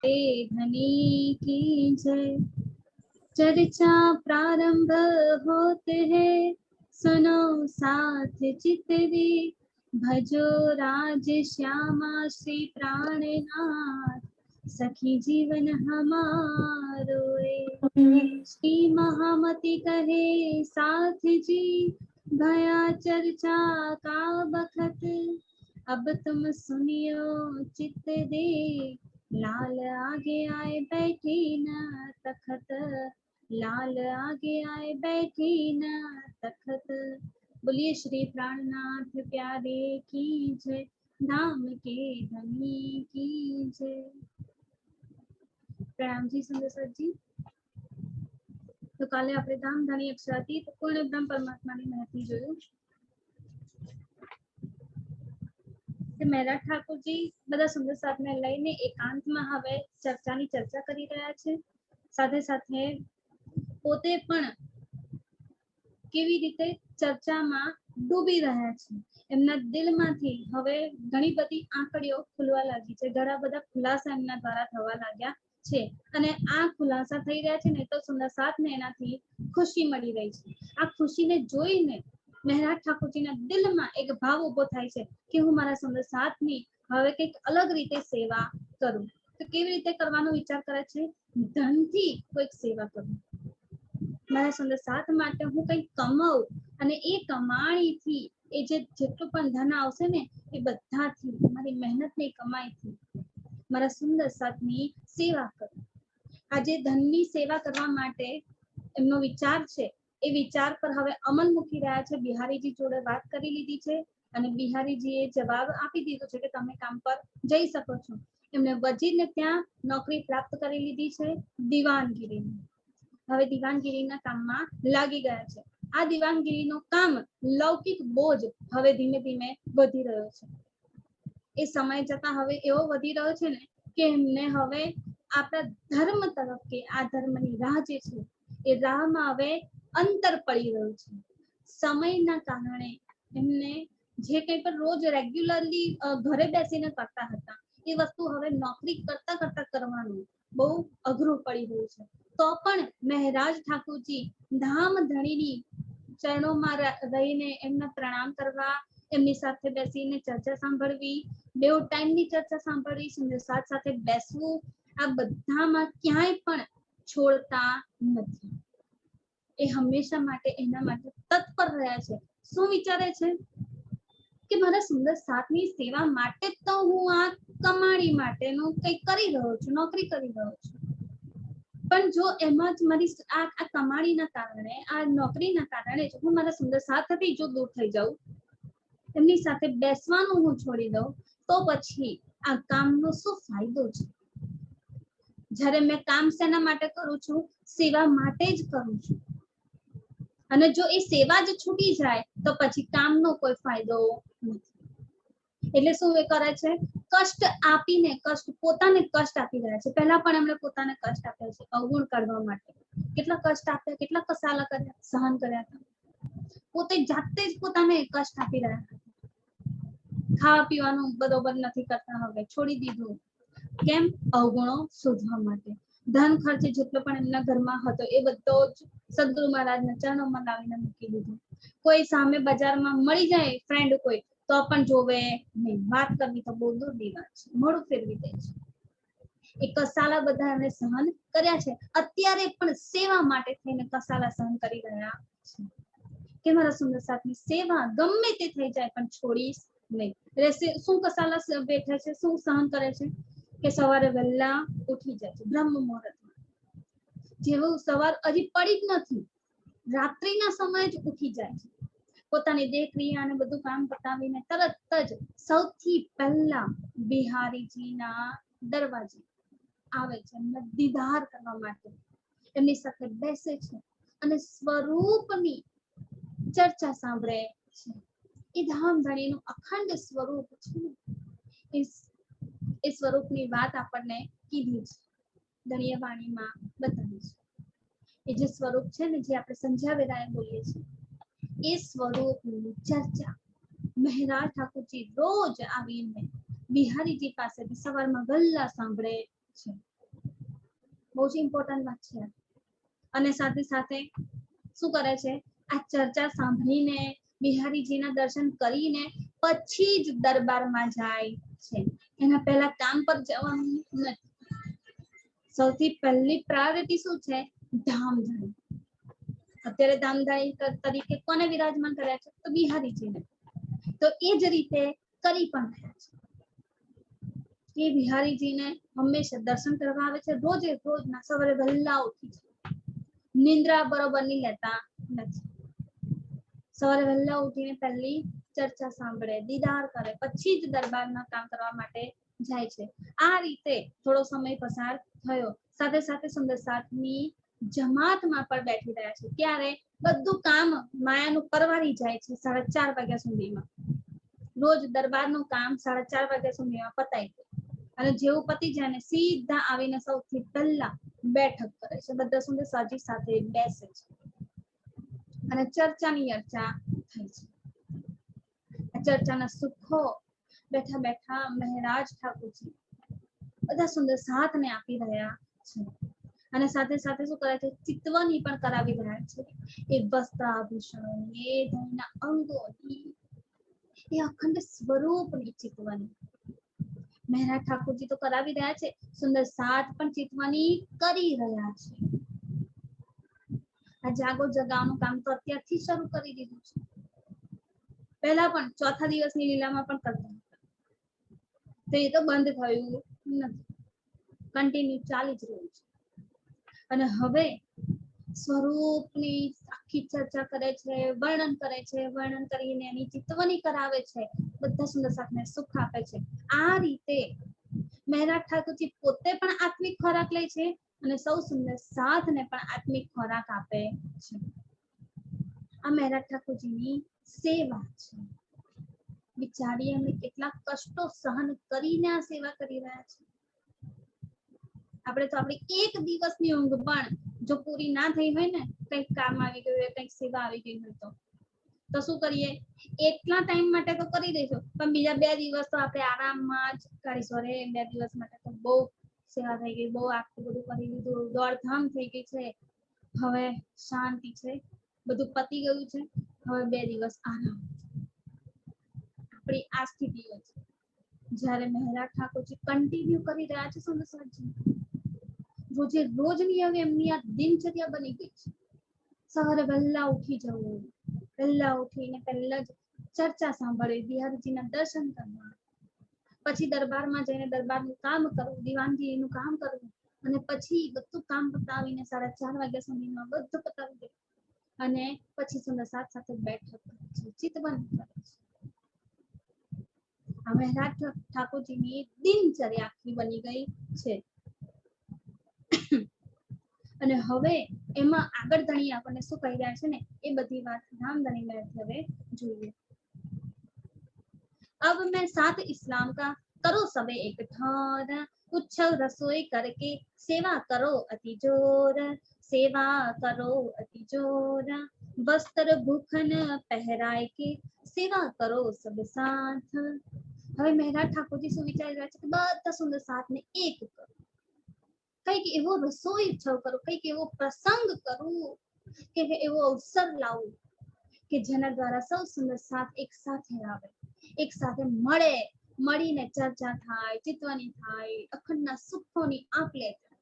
धनी की जय। चर्चा प्रारंभ होते हैं, सुनो साथ चितवी, भजो राज श्यामा श्री प्राणनाथ, सखी जीवन हमारो श्री महामति कहे साथ जी, भया चर्चा का बखत, अब तुम सुनियो चित दे, लाल आगे आए बैठी न तखत, लाल आगे आए बैठी न तखत। बोलिए श्री प्राणनाथ प्यारे की जय, धाम के धनी की जय। प्रणाम जी सुंदर सर जी। तो काले આપણે ધામધણી અક્ષરાતીત પૂર્ણ બ્રહ્મ પરમાત્માની મહત્વ જોયું। તે મહેરા ઠાકોરજી બધા સુંદર સાથને લઈને એકાંતમાં હવે ચર્ચાની ચર્ચા કરી રહ્યા છે। સાથે સાથે પોતે પણ કેવી રીતે ચર્ચામાં ડૂબી રહ્યા છે। એમના દિલમાંથી હવે ઘણી બધી આંકડીઓ ખુલવા લાગી છે, ઘણા બધા ખુલાસા એમના દ્વારા થવા લાગ્યા છે અને આ ખુલાસા થઈ રહ્યા છે ને તો સુંદર સાથને એનાથી ખુશી મળી રહી છે। આ ખુશીને જોઈને મહેરા ઠાકોરજીના દિલમાં એક ભાવ ઉભો થાય છે કે હું મારા સુંદર સાથની હવે કંઈક અલગ રીતે સેવા કરું। તો કેવી રીતે કરવાનો વિચાર કરે છે? ધનથી કોઈક સેવા કરું, મારા સુંદર સાથ માટે હું કંઈક કમાઉં અને એ કમાણીથી એ જેટલું પણ ધન આવશે ને એ બધાથી મારી મહેનતની કમાઈથી મારા સુંદર સાથની સેવા કરું। આજે ધનની સેવા કરવા માટે એમનો વિચાર છે, એ વિચાર પર હવે અમલ મૂકી રહ્યા છે। બિહારીજી જોડે વાત કરી લીધી છે અને બિહારીજીએ જવાબ આપી દીધો છે કે તમે કામ પર જઈ શકો છો। એમને વજીરને ત્યાં નોકરી પ્રાપ્ત કરી લીધી છે દીવાનગીરીની। હવે દીવાનગીરીના કામમાં લાગી ગયા છે। આ દીવાનગીરીનું કામ લૌકિક બોજ હવે ધીમે ધીમે વધી રહ્યો છે। એ સમય જતા હવે એવો વધી રહ્યો છે ને કે એમને હવે આપણા ધર્મ તરફ કે આ ધર્મની રાહ જે છે એ રાહમાં હવે અંતર પડી રહ્યું છે। સમયના કારણે એમને જે કંઈ પણ રોજ રેગ્યુલરલી ઘરે બેસીને કરતા હતા એ વસ્તુ હવે નોકરી કરતા કરતા કરવાનું બહુ અઘરું પડી રહ્યું છે। તો પણ મહેરાજ ઠાકોરજી ધામ ધણીની ચરણોમાં રહીને એમના પ્રણામ કરવા, એમની સાથે બેસીને ચર્ચા સાંભળવી, બેઉ ટાઈમની ચર્ચા સાંભળવી, સુંદર સાથ સાથે બેસવું, આ બધામાં ક્યાંય પણ છોડતા નથી। એ હંમેશા માટે એના માટે તત્પર રહ્યા છે। શું વિચારે છે કે મારા સુંદર સાથની સેવા માટે તો હું આ કમાણી માટેનું કંઈક કરી રહ્યો છું, નોકરી કરી રહ્યો છું, પણ જો એમાં જ મારી આ કમાણીના કારણે, આ નોકરીના કારણે જો હું મારા સુંદર સાથથી જો દૂર થઈ જાઉં, એમની સાથે બેસવાનું હું છોડી દઉં, તો પછી આ કામનો શું ફાયદો છે? જ્યારે મેં કામ શેના માટે કરું છું? સેવા માટે જ કરું છું। અને જો એ સેવા જ છૂટી જાય તો પછી કામનો કોઈ ફાયદો નથી। એટલે શું એ કરે છે? કષ્ટ આપીને, પોતાને કષ્ટ આપી રહ્યા છે। પહેલા પણ એમણે પોતાને કષ્ટ આપ્યા છે અવગુણ કાઢવા માટે। કેટલા કષ્ટ આપ્યા, કેટલા કસાલા કર્યા, સહન કર્યા હતા। પોતે જાતે જ પોતાને કષ્ટ આપી રહ્યા હતા। ખાવા પીવાનું બરોબર નથી કરતા, હવે છોડી દીધું। કેમ? અવગુણો શોધવા માટે। ધન ખર્ચ જેટલો પણ એમના ઘરમાં હતો એ બધો જ સદગુરુ મહારાજના ચરણોમાં લાવીને મૂકી દીધું। કોઈ સામે બજારમાં મળી જાય ફ્રેન્ડ કોઈ તો પણ જોવે નહીં, વાત કરવી તો બહુ દૂરની વાત છે, મોઢું ફેરવી દે છે। એ કસાલા બધા એમણે સહન કર્યા છે। અત્યારે પણ સેવા માટે થઈને કસાલા સહન કરી રહ્યા છે કે મારા સુંદર સાથની સેવા ગમે તે થઈ જાય પણ છોડીશ નહીં। એટલે શું કસાલા બેઠે છે, શું સહન કરે છે કે સવારે વહેલા ઉઠી જાય છે બ્રહ્મ મુહૂર્તમાં। જેવું સવાર હજી પડી જ નથી, રાત્રિના સમયે જ ઉઠી જાય છે। પોતાની દેહ ક્રિયા અને બધું કામ પતાવીને તરત જ સૌથી પહેલા બિહારીજીના દરવાજે આવે છે એમને દીદાર કરવા માટે। એમની સાથે બેસે છે અને સ્વરૂપની ચર્ચા સાંભળે છે। એ ધામધણીનું અખંડ સ્વરૂપ છે, એ સ્વરૂપની વાત આપણને કીધી છે, ધણીય વાણીમાં બતાવી છે। એ જે સ્વરૂપ છે ને, જે આપણે સંધ્યા વેળાએ બોલીએ છીએ, એ સ્વરૂપની ચર્ચા મહેરાજ ઠાકોરજી રોજ આવીને બિહારીજી પાસેથી સવારમાં વહેલા સાંભળે છે। બહુ જ ઇમ્પોર્ટન્ટ વાત છે. અને સાથે સાથે શું કરે છે, આ ચર્ચા સાંભળીને બિહારીજીના દર્શન કરીને પછી જ દરબારમાં જાય છે. એના પહેલા કામ પર જવાનું નથી. સૌથી પહેલી પ્રાયોરિટી શું છે, ધામધણી. અત્યારે ધામધણી તરીકે કોને વિરાજમાન કર્યા છે, તો બિહારીજીને. તો એ જ રીતે કરી પણ રહ્યા છે. એ બિહારીજીને હંમેશા દર્શન કરવા આવે છે. રોજે રોજના સવારે વહેલા ઉઠી છે. નિંદ્રા બરોબરની લેતા નથી. સવારે વહેલા ઉઠીને પહેલી ચર્ચા સાંભળે, દીદાર કરે, પછી જ દરબારમાં કામ કરવા માટે જાય છે. આ રીતે થોડો સમય પસાર થયો. સાથે સાથે સુંદર સાતની જમાતમાં પણ બેઠી રહ્યા છે. ત્યારે બધું કામ માયાનું પરવારી જાય છે 4:30 વાગ્યા સુધીમાં. રોજ દરબારનું કામ 4:30 વાગ્યા સુધીમાં પતાય જાય. અને જેવું પતી જાય ને સીધા આવીને સૌથી પહેલા બેઠક કરે છે. બધા સુંદર સાજી સાથે બેસે છે અને ચર્ચાની ચર્ચા થઈ છે. ચર્ચાના સુખો બેઠા બેઠા મહારાજ ઠાકોરજી બધા સુંદર સાથને આપી રહ્યા છે. અને સાથે સાથે શું કરે છે, ચિતવણી પણ કરાવી રહ્યા છે. એ વસ્ત્ર આભૂષણોની, એ ધનના અંગોની, એ અખંડ સ્વરૂપની ચિતવણી મહારાજ ઠાકોરજી તો કરાવી રહ્યા છે. સુંદર સાત પણ ચિતવણી કરી રહ્યા છે. આ જાગો જગાવવાનું કામ તો અત્યારથી શરૂ કરી દીધું છે. પહેલા પણ ચોથા દિવસની લીલામાં પણ કરતા હતા. તો એ તો બંધ થયું નથી, કન્ટિન્યુ ચાલી જ રહ્યું છે. અને હવે સ્વરૂપની આખી ચર્ચા કરે છે, વર્ણન કરે છે. વર્ણન કરીને એની ચિતવણી કરાવે છે. બધા સુંદર સાથને સુખ આપે છે. આ રીતે મહારાજ ઠાકોરજી પોતે પણ આત્મિક ખોરાક લે છે અને સૌ સુંદર સાથને પણ આત્મિક ખોરાક આપે છે. આ મહારાજ ઠાકોરજીની સેવા છે. વિચારીએ એમને કેટલા કષ્ટો સહન કરીને આ સેવા કરી રહ્યા છે. આપણે તો આપણી એક દિવસની ઊંઘ પણ જો પૂરી ના થઈ હોય ને, કંઈક કામ આવી ગયું હોય, કંઈક સેવા આવી ગઈ હોય તો શું કરીએ, એટલા ટાઈમ માટે તો કરી દઈશું, પણ બીજા 2 દિવસ તો આપણે આરામમાં જ કરીશું. અરે 2 દિવસ માટે તો બહુ સેવા થઈ ગઈ, બહુ આખું બધું કરી લીધું, દોડધામ થઈ ગઈ છે, હવે શાંતિ છે, બધું પતી ગયું છે, હવે 2 દિવસ આરામ. આપણી આ સ્થિતિઓ છે. જ્યારે મહારાજ ઠાકોરજી કન્ટિન્યુ કરી રહ્યા છે સુંદર સાજી, રોજે રોજની હવે એમની આ દિનચર્યા બની ગઈ છે. સવારે વહેલા ઉઠી જવું, વહેલા ઉઠીને પહેલા જ ચર્ચા સાંભળવી, બિહારીજીના દર્શન કરવા, પછી દરબારમાં જઈને દરબારનું કામ કરવું, દીવાનજીનું કામ કરવું, અને પછી બધું કામ પતાવીને 4:30 વાગ્યા સુધીમાં બધું પતાવી દે. અને પછી સુંદર સાત સાથે બેઠક કરે છે, ચિતવણી કરે છે. આ મહારાજ ઠાકોરજીની દિનચર્યા આખી બની ગઈ છે. અને હવે એમાં આગળ ધણી આપણને શું કહી રહ્યા છે ને, એ બધી વાત ધામધણી મેં હવે જોઈએ. अब मैं साथ इस्लाम का करो सबे एक ठौर, उच्छल रसोई करके सेवा करो अति जोर, सेवा करो अति जोर, वस्त्र भूखन पहराए के सेवा કરો સબ સાથ. હવે મહારાજ ઠાકોરજી શું વિચારી રહ્યા છે કે બધા સુંદર સાથને એક કરો, કંઈક એવો રસોઈ ઉત્સવ કરો, કંઈક એવો પ્રસંગ કરું, કે એવો અવસર લાવું કે જેના દ્વારા સૌ સુંદર સાથ એક સાથે આવે, એક સાથે મળે, મળીને ચર્ચા થાય, ચિતવણી થાય, અખંડના સુખોની આપ-લે થાય.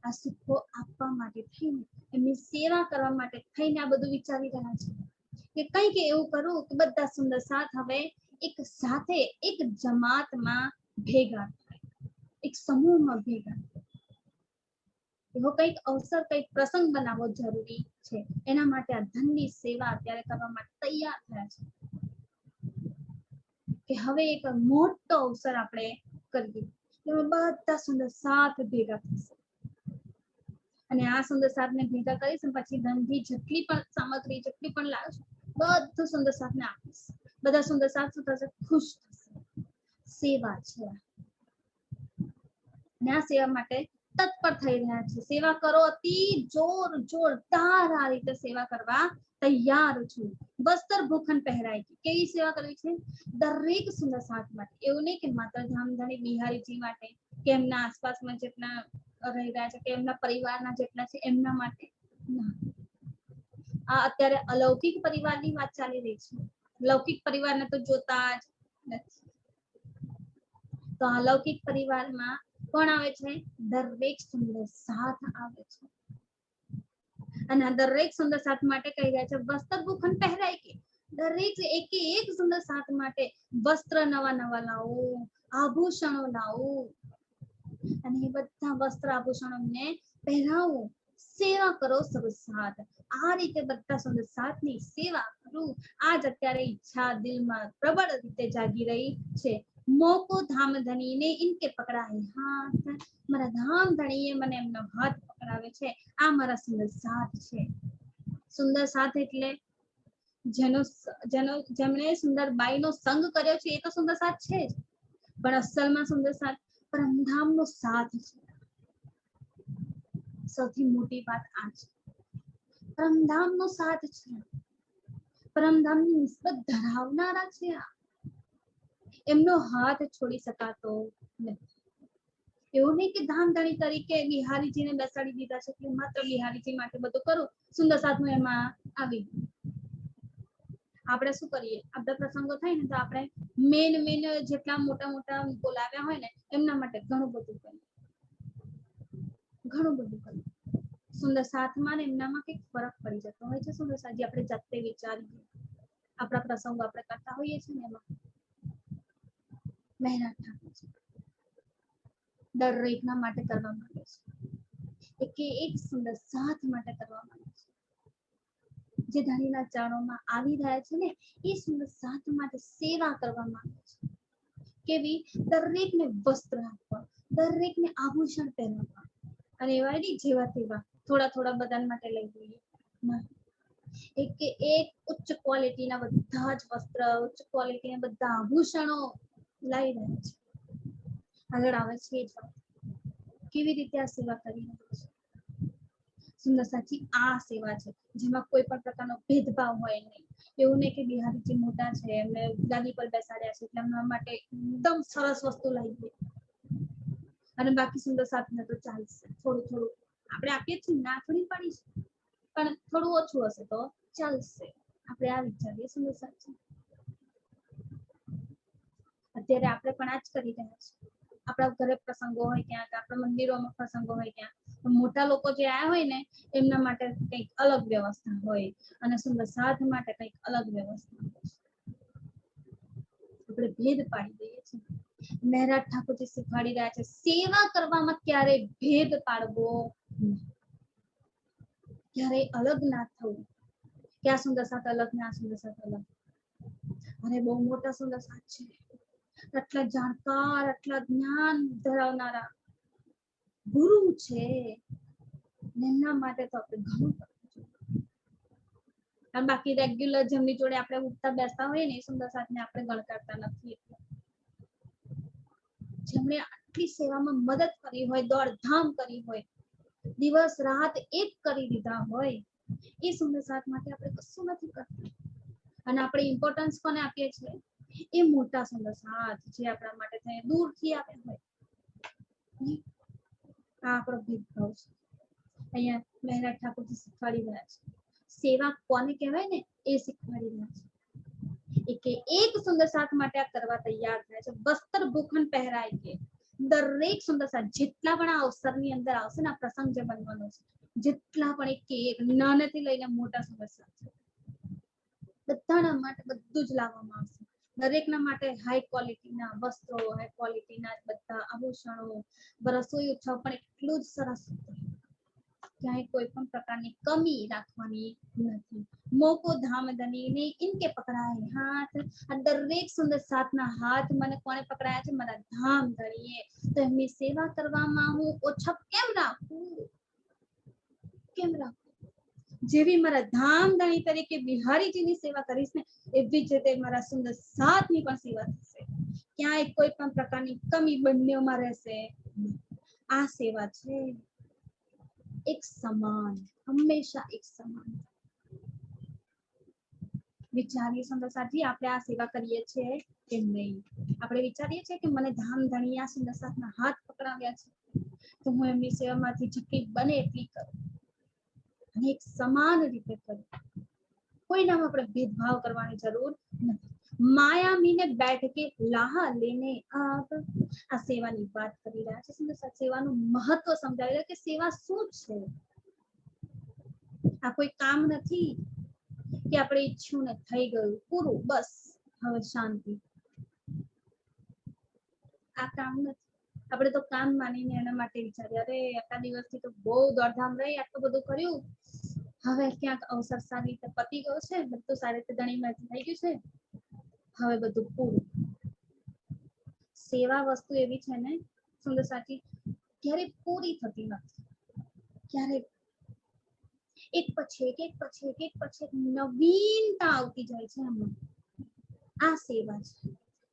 આ સુખો આપવા માટે થઈને, એમની સેવા કરવા માટે થઈને આ બધું વિચારી રહ્યા છે કે કંઈક એવું કરું કે બધા સુંદર સાથ હવે એક સાથે એક જમાતમાં ભેગા થાય, એક સમૂહમાં ભેગા થાય. એવો કંઈક અવસર, કંઈક પ્રસંગ બનાવવો જરૂરી છે. એના માટે આ ધનની સેવા અત્યારે કરવા માટે તૈયાર થયા છે કે હવે એક મોટો અવસર આપણે કરીએ, બધા સુંદર સાથ ભેગા થશે. અને આ સુંદર સાથને ભેગા કરીશું, પછી ધનથી જેટલી પણ સામગ્રી, જેટલી પણ લાવીશું, બધું સુંદર સાથને આપીશ. બધા સુંદર સાથ શું થશે, ખુશ થશે. સેવા છે અને આ સેવા માટે તત્પર થઈ રહ્યા છે. સેવા કરો અતિ જોરદાર આ રીતે સેવા કરવા તૈયાર છું. વસ્ત્ર ભૂખન પહેરાય છે. કેવી સેવા કરવી છે, દરેક સુંદર સાથ માટે. એવું નહીં કે માત્ર ધામધણી બિહારીજી માટે કે એમના આસપાસમાં જેટલા રહી રહ્યા છે કે એમના પરિવારના જેટલા છે એમના માટે ના. આ અત્યારે અલૌકિક પરિવારની વાત ચાલી રહી છે. લૌકિક પરિવારને તો જોતા જ નથી. તો અલૌકિક પરિવારમાં કોણ આવે છે? દરેક સુંદર સાથ આવે છે. અને આ દરેક સુંદર સાથ માટે કહી રહ્યા છે વસ્ત્ર ભૂખંડ પહેરાય કે દરેક એક સુંદર સાથ માટે વસ્ત્ર નવા નવા લાવો, આભૂષણો લાવો અને એ બધા વસ્ત્ર આભૂષણોને પહેરાવો, સેવા કરો સબ સાથ. આ રીતે બધા સુંદર સાથની સેવા કરું, આજ અત્યારે ઈચ્છા દિલમાં પ્રબળ રીતે જાગી રહી છે. મોકો ધામ ધણીને ઇનકે પકડા હે હાથ. મારા ધામ ધણીએ મને એમનો હાથ પકડાવે છે. આ મારા સુંદર સાથ છે. સુંદર સાથ એટલે જેમણે સુંદર બાઈનો સંગ કર્યો છે એ તો સુંદર સાથ છે જ, પણ અસલમાં સુંદર સાથ પરમધામનો સાથ છે. સૌથી મોટી વાત આ છે, પરમધામનો સાથ છે, પરમધામની નિસ્બત ધરાવનારા છે. એમનો હાથ છોડી શકાતો નથી. એવું નહીં કે ધામ ધણી તરીકે બિહારીજીને બેસાડી દીધા છે કે માત્ર બિહારીજી માટે બધું કરું, સુંદર સાથનું એમાં આવી ગયું. આપણે શું કરીએ, આપણા પ્રસંગો થાય ને તો આપણે મેન જેટલા મોટા મોટા બોલાવ્યા હોય ને એમના માટે ઘણું બધું કરીએ, ઘણું બધું કરીએ. સુંદર સાથમાં ને એમનામાં કંઈક ફરક પડી જતો હોય છે. સુંદર સાથ જે આપણે જાતે વિચારીએ, આપણા પ્રસંગો આપણે કરતા હોઈએ છીએ ને એમાં મહેનત ઠાકોર દરેકના માટે કરવા માંગે છે, એક સુંદર સાથ માટે કરવા માંગે છે. જે ધણીના ચરણોમાં આવી રહ્યા છે ને એ સુંદર સાથ માટે સેવા કરવા માંગે છે. કેવી? દરેકને વસ્ત્ર આપવા, દરેકને આભૂષણ પહેરવા, અને એવા નહીં જેવા તેવા થોડા થોડા બધા માટે લઈ લઈએ. એક ઉચ્ચ ક્વોલિટીના બધા જ વસ્ત્ર, ઉચ્ચ ક્વોલિટીના બધા આભૂષણો લઈ રહ્યા છે. આગળ આવે છે કેવી રીતે આ સેવા કરી રહ્યા છે. સુંદર સાચી આ સેવા છે જેમાં કોઈ પણ પ્રકારનો ભેદભાવ હોય નહીં. એવું નહીં કે બિહારીજી મોટા છે એમને ગાદી પર બેસાડ્યા છે એટલે એમના માટે એકદમ સરસ વસ્તુ લઈ દે અને બાકી સુંદર સાથને તો ચાલશે, થોડું થોડું આપણે આપીએ છીએ, ના થોડી પાડી છે, પણ થોડું ઓછું હશે તો ચાલશે. આપણે આ વિચારીએ સુંદર સાચી. અત્યારે આપણે પણ આ જ કરી રહ્યા છીએ. આપણા ઘરે પ્રસંગો હોય ક્યાંક, આપણા મંદિરોમાં પ્રસંગો હોય ક્યાં, મોટા લોકો જે આયા હોય ને એમના માટે કંઈક અલગ વ્યવસ્થા હોય અને સુંદર સાથ માટે કંઈક અલગ વ્યવસ્થા હોય. આપણે ભેદ પાડી દઈએ છીએ. મહેરાજ ઠાકોરજી શીખવાડી રહ્યા છે સેવા કરવામાં ક્યારેય ભેદ પાડવો નહીં, ક્યારેય અલગ ના થવું કે આ સુંદર સાથ અલગ ને આ સુંદર સાથ અલગ. અરે બહુ મોટા સુંદર સાથ છે, આટલા જાણકાર, આટલા જ્ઞાન ધરાવનારા ગુરુ છે, એમના માટે તો આપણે ઘણું કરવું જોઈએ. બાકી રેગ્યુલર જેમની જોડે આપણે ઉઠતા બેસતા હોય ને એ સુંદર સાથને આપણે ગણકારતા નથી. જેમણે આટલી સેવામાં મદદ કરી હોય, દોડધામ કરી હોય, દિવસ રાત એક કરી દીધા હોય, એ સુંદર સાથ માટે આપણે કશું નથી કરતા અને આપણે ઇમ્પોર્ટન્સ કોને આપીએ છીએ? એ મોટા સુંદર સાથ જે આપણા માટે દૂરથી આવ્યા હોય. આ આપણો ભેદભાવ છે. અહીંયા મહેરાજ ઠાકોરજી શીખવાડી રહ્યા છે સેવા કોને કહેવાય ને એ શીખવાડી રહ્યા છે. એક સુંદર સાથ માટે આ કરવા તૈયાર થાય છે. વસ્ત્ર ભૂખંડ પહેરાય કે દરેક સુંદર સાથ જેટલા પણ આ અવસરની અંદર આવશે ને, આ પ્રસંગ જે બનવાનો છે, જેટલા પણ એક નાનેથી લઈને મોટા સુંદર સાથ છે, બધાના માટે બધું જ લાવવામાં આવશે. દરેકના માટે હાઈ ક્વોલિટીના વસ્ત્રો, હાઈ ક્વોલિટીના બધા આભૂષણો, રસોઈ ઉત્સવ પણ એટલું જ સરસ, ક્યાંય કોઈ પણ પ્રકારની કમી રાખવાની નથી. મોકો ધામ ધણીને ઇનકે પકડાય હાથ. આ દરેક સુંદર સાથના હાથ મને કોણે પકડાયા છે? મારા ધામ ધણીએ. તો એમની સેવા કરવામાં હું ઓછા કેમ રાખું? કેમ રાખું? જેવી મારા ધામ ધણી તરીકે બિહારીજીની સેવા કરીશ ને એવી જ રીતે મારા સુંદર સાથની પણ સેવા થશે. ક્યાંય કોઈ પણ પ્રકારની કમી બંનેમાં રહેશે. આ સેવા છે એક સમાન, હંમેશા એક સમાન. વિચારીએ સુંદર સાથી આપણે આ સેવા કરીએ છીએ કે નહીં? આપણે વિચારીએ છીએ કે મને ધામ ધણી આ સુંદર સાથના હાથ પકડાવ્યા છે, તો હું એમની સેવામાંથી જેટલી બને એટલી કરું અને એક સમાન રીતે કરું. કોઈનામાં આપણે ભેદભાવ કરવાની જરૂર નથી. માયા મીને બેઠ કે લાહા લેને આપ, આ સેવાની વાત કરી રહ્યા છે. સેવાનું મહત્વ સમજાવી રહ્યા કે સેવા શું છે. આ કોઈ કામ નથી કે આપણે ઈચ્છ્યું ને થઈ ગયું પૂરું બસ હવે શાંતિ. આ કામ નથી. આપણે તો કામ માનીને એના માટે વિચારીએ અરે આટલા દિવસથી તો બહુ દોડધામ રહી, આટલું બધું કર્યું, હવે ક્યાંક અવસર સારી રીતે પતી ગયો છે, બધું સારી રીતે ધણીમાંથી થઈ ગયું છે, હવે બધું પૂરું. સેવા વસ્તુ એવી છે ને સુંદર સાથી, ક્યારે પૂરી થતી નથી. ક્યારે એક પછી એક નવીનતા આવતી જાય છે આમાં. આ સેવા છે.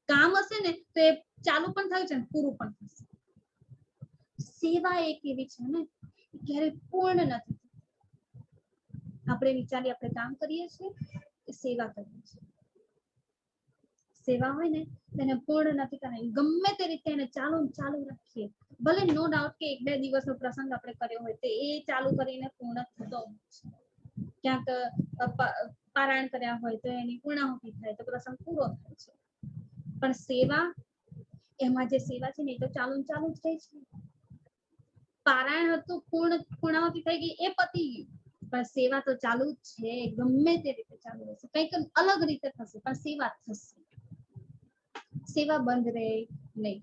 કામ હશે ને તો એ ચાલુ પણ થયું છે ને પૂરું પણ થશે. સેવા એક એવી છે ને ક્યારે પૂર્ણ નથી. આપણે વિચારીએ આપણે કામ કરીએ છીએ એ સેવા કરીએ છીએ. સેવા હોય ને તેને પૂર્ણ નથી કરવાની. ગમે તે રીતે એને ચાલુ રાખીએ. ભલે નો ડાઉટ કે 1-2 દિવસનો પ્રસંગ આપણે કર્યો હોય તો એ ચાલુ કરીને પૂર્ણ થતો ક્યાંક પારાયણ કર્યા હોય તો એની પૂર્ણાહુતિ થાય તો પ્રસંગ પૂરો થાય છે. પણ સેવા, એમાં જે સેવા છે ને એ તો ચાલુ જ થાય છે. પારાયણ હતું, પૂર્ણાહુતિ થઈ ગઈ, એ પતી ગયું, પણ સેવા તો ચાલુ જ છે. ગમે તે રીતે ચાલુ રહેશે, કંઈક અલગ રીતે થશે પણ સેવા થશે. સેવા બંધ રહે નહીં,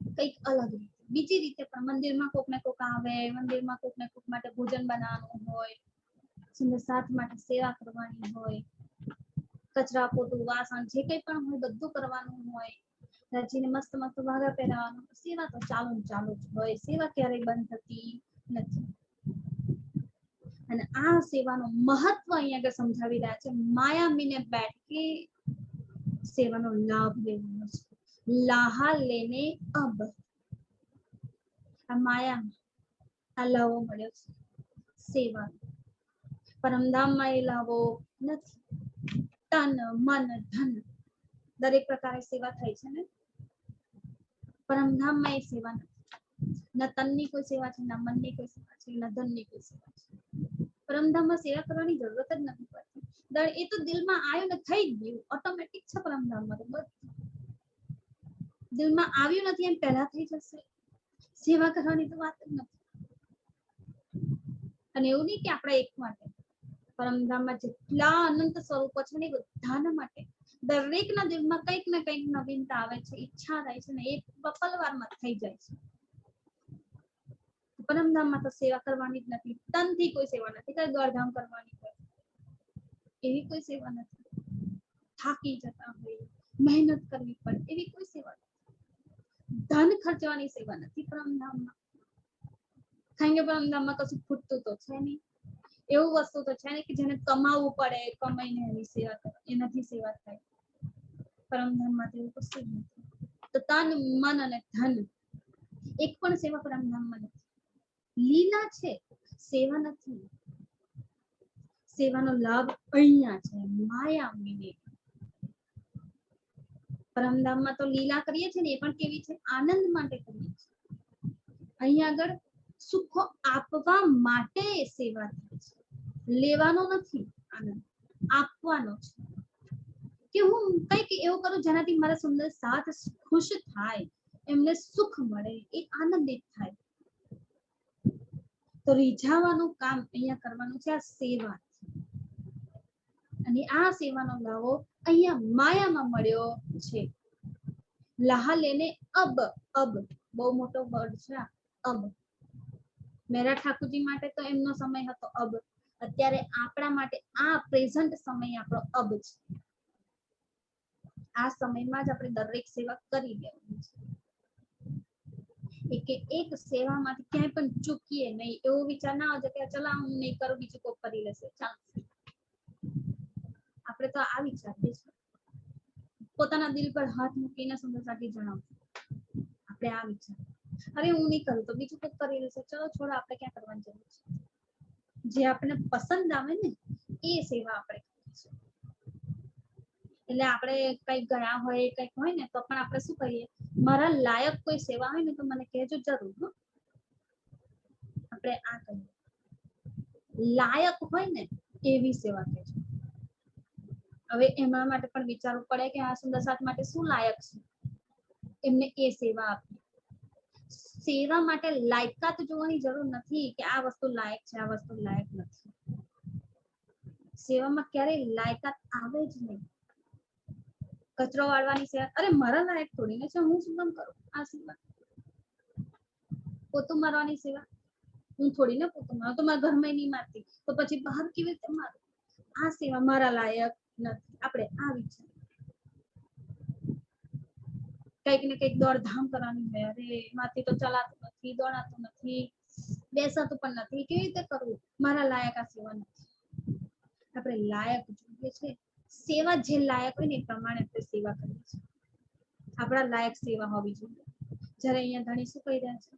કંઈક અલગ રીતે બીજી રીતે પણ. મંદિરમાં કોક ને કોક આવે, મંદિરમાં કોક ને કોક માટે ભોજન બનાવવાનું હોય, સુંદર સાથ માટે સેવા કરવાની હોય, કચરા પોતું વાસણ જે કંઈ પણ હોય બધું કરવાનું હોય, રાજીને મસ્ત ભાગા પહેરાવાનું. સેવા તો ચાલુ જ હોય. સેવા ક્યારેય બંધ થતી નથી. અને આ સેવાનું મહત્વ અહીંયા આગળ સમજાવી રહ્યા છે. માયા મીને બેઠ કે સેવાનો લાભ લેવાનો છે. લાહા લેને અબ, આ માયા આ લાવો મળ્યો છે સેવા. પરમધામમાં એ લાવો નથી. તન મન ધન દરેક પ્રકારે સેવા થાય છે ને. પરમધામમાં એ સેવા નથી. ના તનની કોઈ સેવા છે, ના મનની કોઈ સેવા છે, ના ધનની કોઈ સેવા છે. પરમધામમાં સેવા કરવાની જરૂરત જ નથી પડતી. એ તો દિલમાં આવ્યું ને થઈ ગયું, ઓટોમેટિક છે. પરમધામમાં તો બધું દિલમાં આવ્યું નથી એમ પહેલા થઈ જશે. સેવા કરવાની તો વાત જ નથી. અને એવું નહીં કે આપણા એક માટે, પરમધામમાં જેટલા અનંત સ્વરૂપો છે ને એ બધાના માટે દરેકના દિલમાં કંઈક ને કંઈક નવીનતા આવે છે, ઈચ્છા થાય છે ને એ પલવારમાં થઈ જાય છે. પરમધામમાં તો સેવા કરવાની જ નથી. તનથી કોઈ સેવા નથી. કઈ દોડધામ કરવાની હોય એવી કોઈ સેવા નથી. થાકી જતા હોય, મહેનત કરવી પડે એવી કોઈ સેવા નથી. ધન ખર્ચવાની સેવા નથી પરમધામમાં. કારણ કે પરમધામમાં કશું ખૂટતું તો છે નહીં. એવું વસ્તુ તો છે ને કે જેને કમાવવું પડે, કમાઈને એની સેવા કરે, એનાથી સેવા થાય. પરમધામમાં એવું કશું જ નથી. તો તન મન અને ધન એક પણ સેવા પરમધામમાં નથી. લીલા છે, સેવા નથી. સેવાનો લાભ અહીંયા છે. માયા મીને. પરમધામમાં તો લીલા કરીએ છીએ ને એ પણ કેવી છે? આનંદ માટે કરીએ છીએ. અહીંયા આગળ સુખો આપવા માટે સેવા થાય છે. લેવાનો નથી આનંદ, આપવાનો છે. કે હું કંઈક એવું કરું જેનાથી મારા સુંદર સાથ ખુશ થાય, એમને સુખ મળે, એ આનંદિત થાય. તો રીઝાવાનું કામ અહીંયા કરવાનું છે. આ સેવા અને આ સેવાનો લાવો અહીંયા માયામાં મળ્યો છે. લાહા લેને અબ, અબ બહુ મોટો વર્ડ છે. અબ મેરા ઠાકુરજી માટે તો એમનો સમય હતો અબ. અત્યારે આપણા માટે આ પ્રેઝન્ટ સમય આપણો અબ છે. આ સમયમાં જ આપણે દરેક સેવા કરી લેવાની છે. એક સેવામાંથી ક્યાંય પણ ચૂકીએ નહીં એવો વિચાર ના આવજો કે ચલો હું નહીં કરું, બીજું કોઈ કરી લેશે, ચાલશે. આપણે તો આ વિચારીએ છીએ. પોતાના દિલ પર હાથ મૂકીને સુંદર સાથી જણાવશું. આપણે આ વિચાર, અરે હું નહીં કરું તો બીજું કોઈ કરી લેશે, ચલો છોડો, આપણે ક્યાં કરવાની જરૂર છે. જે આપણને પસંદ આવે ને એ સેવા આપણે કરીએ છીએ. એટલે આપણે કંઈક ગયા હોય, કંઈક હોય ને તો પણ આપણે શું કહીએ મારા લાયક કોઈ સેવા હોય ને તો મને કહેજો જરૂર હો. આપણે આ કહીએ લાયક હોય ને એવી સેવા કહેજો. હવે એના માટે પણ વિચારવું પડે કે આ સુંદર સાથ માટે શું લાયક છે, એમને એ સેવા આપવી. સેવા માટે લાયકાત જોવાની જરૂર નથી કે આ વસ્તુ લાયક છે, આ વસ્તુ લાયક નથી. સેવામાં ક્યારેય લાયકાત આવે જ નહીં. કચરો વાળવાની સેવા, અરે મારા લાયક થોડી ને છે, હું શું કામ કરું આ સેવા? પોતું મારવાની સેવા, હું થોડી ને પોતું મારું, તો મારા ઘરમાં નહીં મારતી, તો પછી બહાર કેવી રીતે મારું? આ સેવા મારા લાયક નથી. આપણે આ વિચાર કઈક ને કઈક દોડધામ કરવાની હોય, અરે માથી તો ચલાતું નથી, દોડાતું નથી, બેસાતું પણ નથી, કેવી રીતે કરવું? મારા લાયક આ સેવા નથી. આપણે લાયક જોઈએ છે, સેવા જે લાયક હોય ને એ પ્રમાણે આપણે સેવા કરીએ છીએ. આપણા લાયક સેવા હોવી જોઈએ. જ્યારે અહીંયા ધણી શું કહી રહ્યા છે?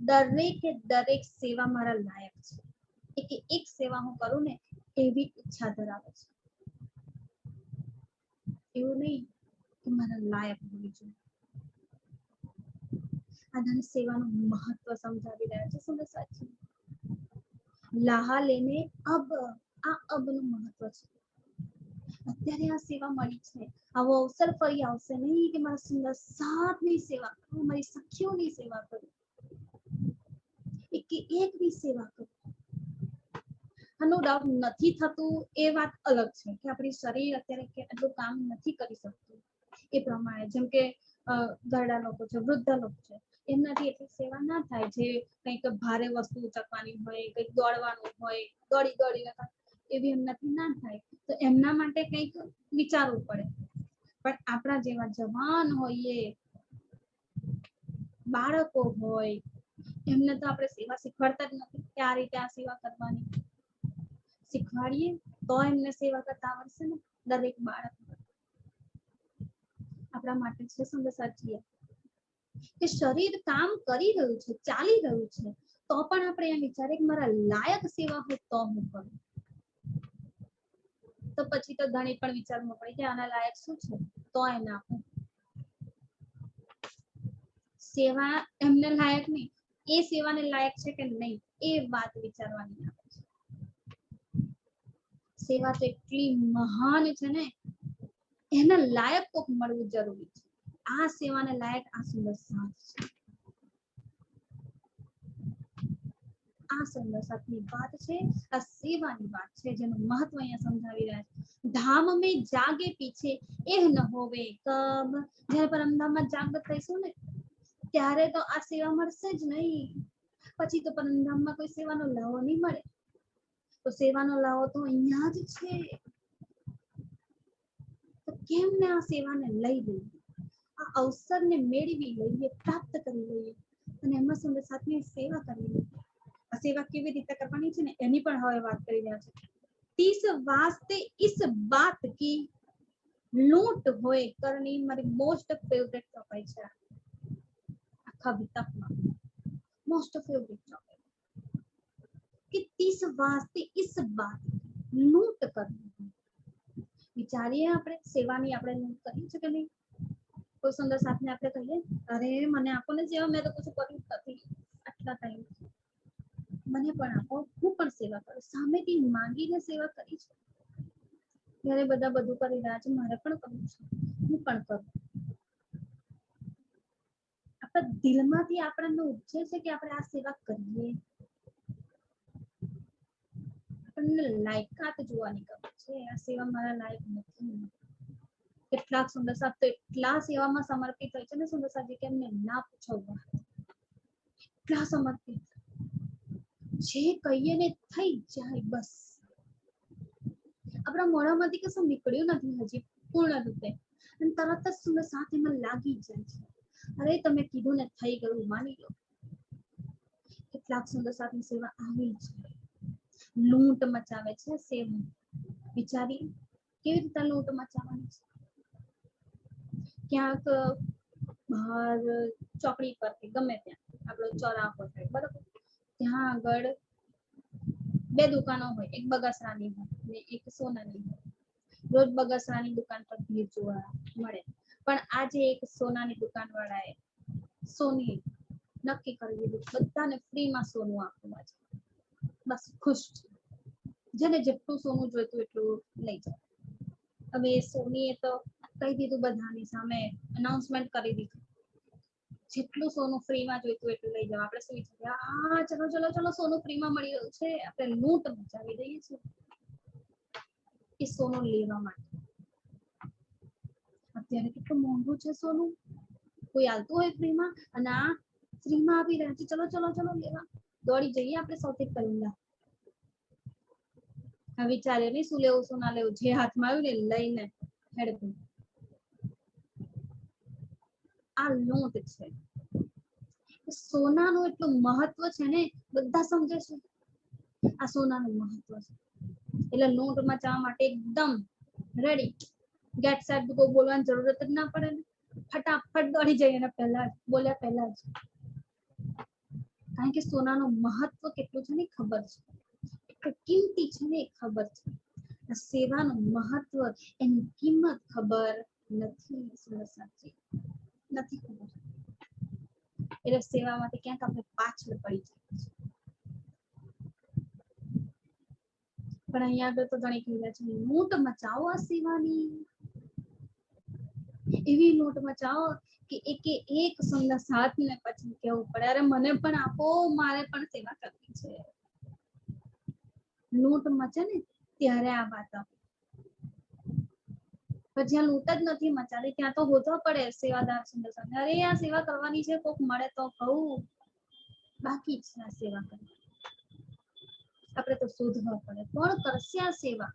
દરેકે દરેક સેવા મારા લાયક છે. એક સેવા હું કરું ને એવી ઈચ્છા ધરાવે છે. એવું નહીં કે મારા લાયક હોવી જોઈએ. આ ધણી સેવાનું મહત્વ સમજાવી રહ્યા છે. સમજ સાચી લાહા લેને અબ, આ અબનું મહત્વ છે. અત્યારે આ સેવા મળી છે, આવો અવસર ફરી આવશે નહીં કે મારા સુંદર સાથની સેવા કરું, મારી સખીઓની સેવા કરું, એકની સેવા કરું. નો ડાઉટ નથી થતું એ વાત અલગ છે કે આપણી શરીર અત્યારે એટલું કામ નથી કરી શકતું. એ પ્રમાણે જેમ કે ઘરડા લોકો છે, વૃદ્ધ લોકો છે, એમનાથી એટલી સેવા ના થાય. જે કંઈક ભારે વસ્તુ ઉચકવાની હોય, કંઈક દોડવાનું હોય, દોડી દોડીને એવી એમનાથી ના થાય, તો એમના માટે કંઈક વિચારવું પડે. પણ આપણા જેવા જવાન હોઈએ, બાળકો હોય, એમને તો આપણે સેવા શીખવાડતા જ નથી કે આ રીતે આ સેવા કરવાની. શીખવાડીએ તો એમને સેવા કરતા આવડશે ને. દરેક બાળક આપણા માટે છે સુંદર સાચી કે શરીર કામ કરી રહ્યું છે, ચાલી રહ્યું છે, તો પણ આપણે એમ વિચારીએ કે મારા લાયક સેવા હોય તો હું કરું. તો પછી તો ધણી પણ વિચારવું પડે કે આના લાયક શું છે તો એને આપું. સેવા એમને લાયક નહીં, એ સેવાને લાયક છે કે નહીં એ વાત વિચારવાની આવે છે. સેવા તો એટલી મહાન છે ને, એના લાયક કોક મળવું જરૂરી છે. આ સેવાને લાયક આ સુંદર સાથ છે. આ સુંદર સાથની વાત છે, આ સેવાની વાત છે, જેનું મહત્વ અહીંયા સમજાવી રહ્યા છે. ધામ મેં જાગે પીછે એહ ન હોવે કબ. જ્યારે પરમધામમાં જાગૃત થઈશું ને ત્યારે તો આ સેવા મળશે જ નહીં. પછી તો પરમધામમાં કોઈ સેવાનો લાવો નહીં મળે. તો સેવાનો લાવો તો અહીંયા જ છે. તો કેમ ને આ સેવાને લઈ લઈએ, આ અવસરને મેળવી લઈએ, પ્રાપ્ત કરી લઈએ અને એમાં સુંદર સાથની સેવા કરી લઈએ. આ સેવા કેવી રીતે કરવાની છે ને એની પણ હવે વાત કરી રહ્યા છે. તીસ વાસ્તે ઇસ બાત કી લૂંટ હોય કરણી મારી મોસ્ટ ફેવરેટ ચોપાઈ છે. આખા વિતકમાં મોસ્ટ ફેવરેટ ચોપાઈ કે તીસ વાસ્તે ઇસ બાત લૂંટ કરવી. વિચારીએ આપણે સેવાની આપણે લૂંટ કરી છે કે નહીં. કોઈ સુંદર સાથને આપણે કહીએ અરે મને આપો ને સેવા, મેં તો કશું કર્યું નથી આટલા ટાઈમ, મને પણ આપો, હું પણ સેવા કરું. સામેથી માંગીને સેવા કરી છે. ત્યારે બધા બધું કરી રહ્યા છે, મારે પણ કરવું છે, હું પણ કરું. આપણા દિલમાંથી આપણને ઉપજે છે કે આપણે આ સેવા કરીએ. આપણને લાયકાત જોવાની ગમે છે. આ સેવા મારા લાયક નથી. કેટલાક સુંદર સાથ તો એટલા સેવામાં સમર્પિત હોય છે ને સુંદર સાથી કે એમને ના પૂછો વાત. એટલા સમર્પિત, જે કહીએ ને થઈ જાય બસ. આપણા મોઢામાંથી કશું નીકળ્યું નથી હજી પૂર્ણ રૂપે અને તરત જ સુંદર સાથ એમાં લાગી જાય છે. અરે તમે કીધું ને થઈ ગયું, માની લો. કેટલાક સુંદર સાથની સેવા આવી છે, લૂંટ મચાવે છે સેવા. વિચારી કેવી રીતે લૂંટ મચાવવાની છે. ક્યાંક બહાર ચોકડી પર કે ગમે ત્યાં આપણો ચોરાહો હોય બરોબર, ત્યાં આગળ બે દુકાનો હોય, એક બગાસરાની હોય ને એક સોનાની હોય. રોજ બગાસરાની દુકાન પર ભીડ જોવા મળે પણ આજે એક સોનાની દુકાન વાળાએ સોની નક્કી કરી દીધું બધાને ફ્રીમાં સોનું આપવા છે, બસ ખુશ છે, જેને જેટલું સોનું જોઈતું એટલું લઈ જાય. હવે સોનીએ તો કહી દીધું, બધાની સામે અનાઉન્સમેન્ટ કરી દીધું, જેટલું સોનું ફ્રીમાં જોઈતું એટલું લઈ જાવ. આપણે શું વિચારીએ, હા ચલો ચલો ચલો સોનું ફ્રીમાં મળી રહ્યું છે, આપણે લૂંટ મચાવી દઈએ છીએ એ સોનું લેવા માટે. અત્યારે કેટલું મોંઘું છે સોનું, કોઈ આવતું હોય ફ્રીમાં અને આ ફ્રીમાં આપી રહ્યા છે, ચલો ચલો ચલો લેવા દોડી જઈએ આપણે સૌથી પહેલા. વિચારે નહીં શું લેવું શું ના લેવું, જે હાથમાં આવ્યું ને લઈને હેડવું. આ લૂંટ છે. સોનાનું એટલું મહત્વ છે ને, બધા સમજે છે આ સોનાનું મહત્વ છે, એટલે લૂંટ મચાવવા માટે એકદમ રેડી, ગેટ સેટ કોઈ બોલવાની જરૂરત જ ના પડે ને, ફટાફટ દોડી જઈએ ને પહેલા બોલ્યા પહેલા જ. કારણ કે સોનાનું મહત્વ કેટલું છે ને ખબર છે, કિંમતી છે ને ખબર છે. સેવાનું મહત્વ, એની કિંમત ખબર નથી, સાચી નથી ખબર. એટલે સેવામાંથી ક્યાંક આપણે પાછળ પડી જાય છે. પણ અહીંયા આગળ તો ઘણી કહી રહ્યા છે, લૂંટ મચાવો આ સેવાની, એવી લૂંટ મચાવો કે એક સુંદર સાથને પછી કેવું પડે, અરે મને પણ આપો, મારે પણ સેવા કરવી છે. લૂંટ મચે ને ત્યારે આ વાત આવે. પણ જ્યાં લૂંટ જ નથી મચાવી ત્યાં તો હોતો પડે સેવાદાર સુંદર સાથ, અરે આ સેવા કરવાની છે, કોક મળે તો કહું, બાકી છે આ સેવા કરવી. આપણે તો શોધવા પડે કોણ કરશે આ સેવા.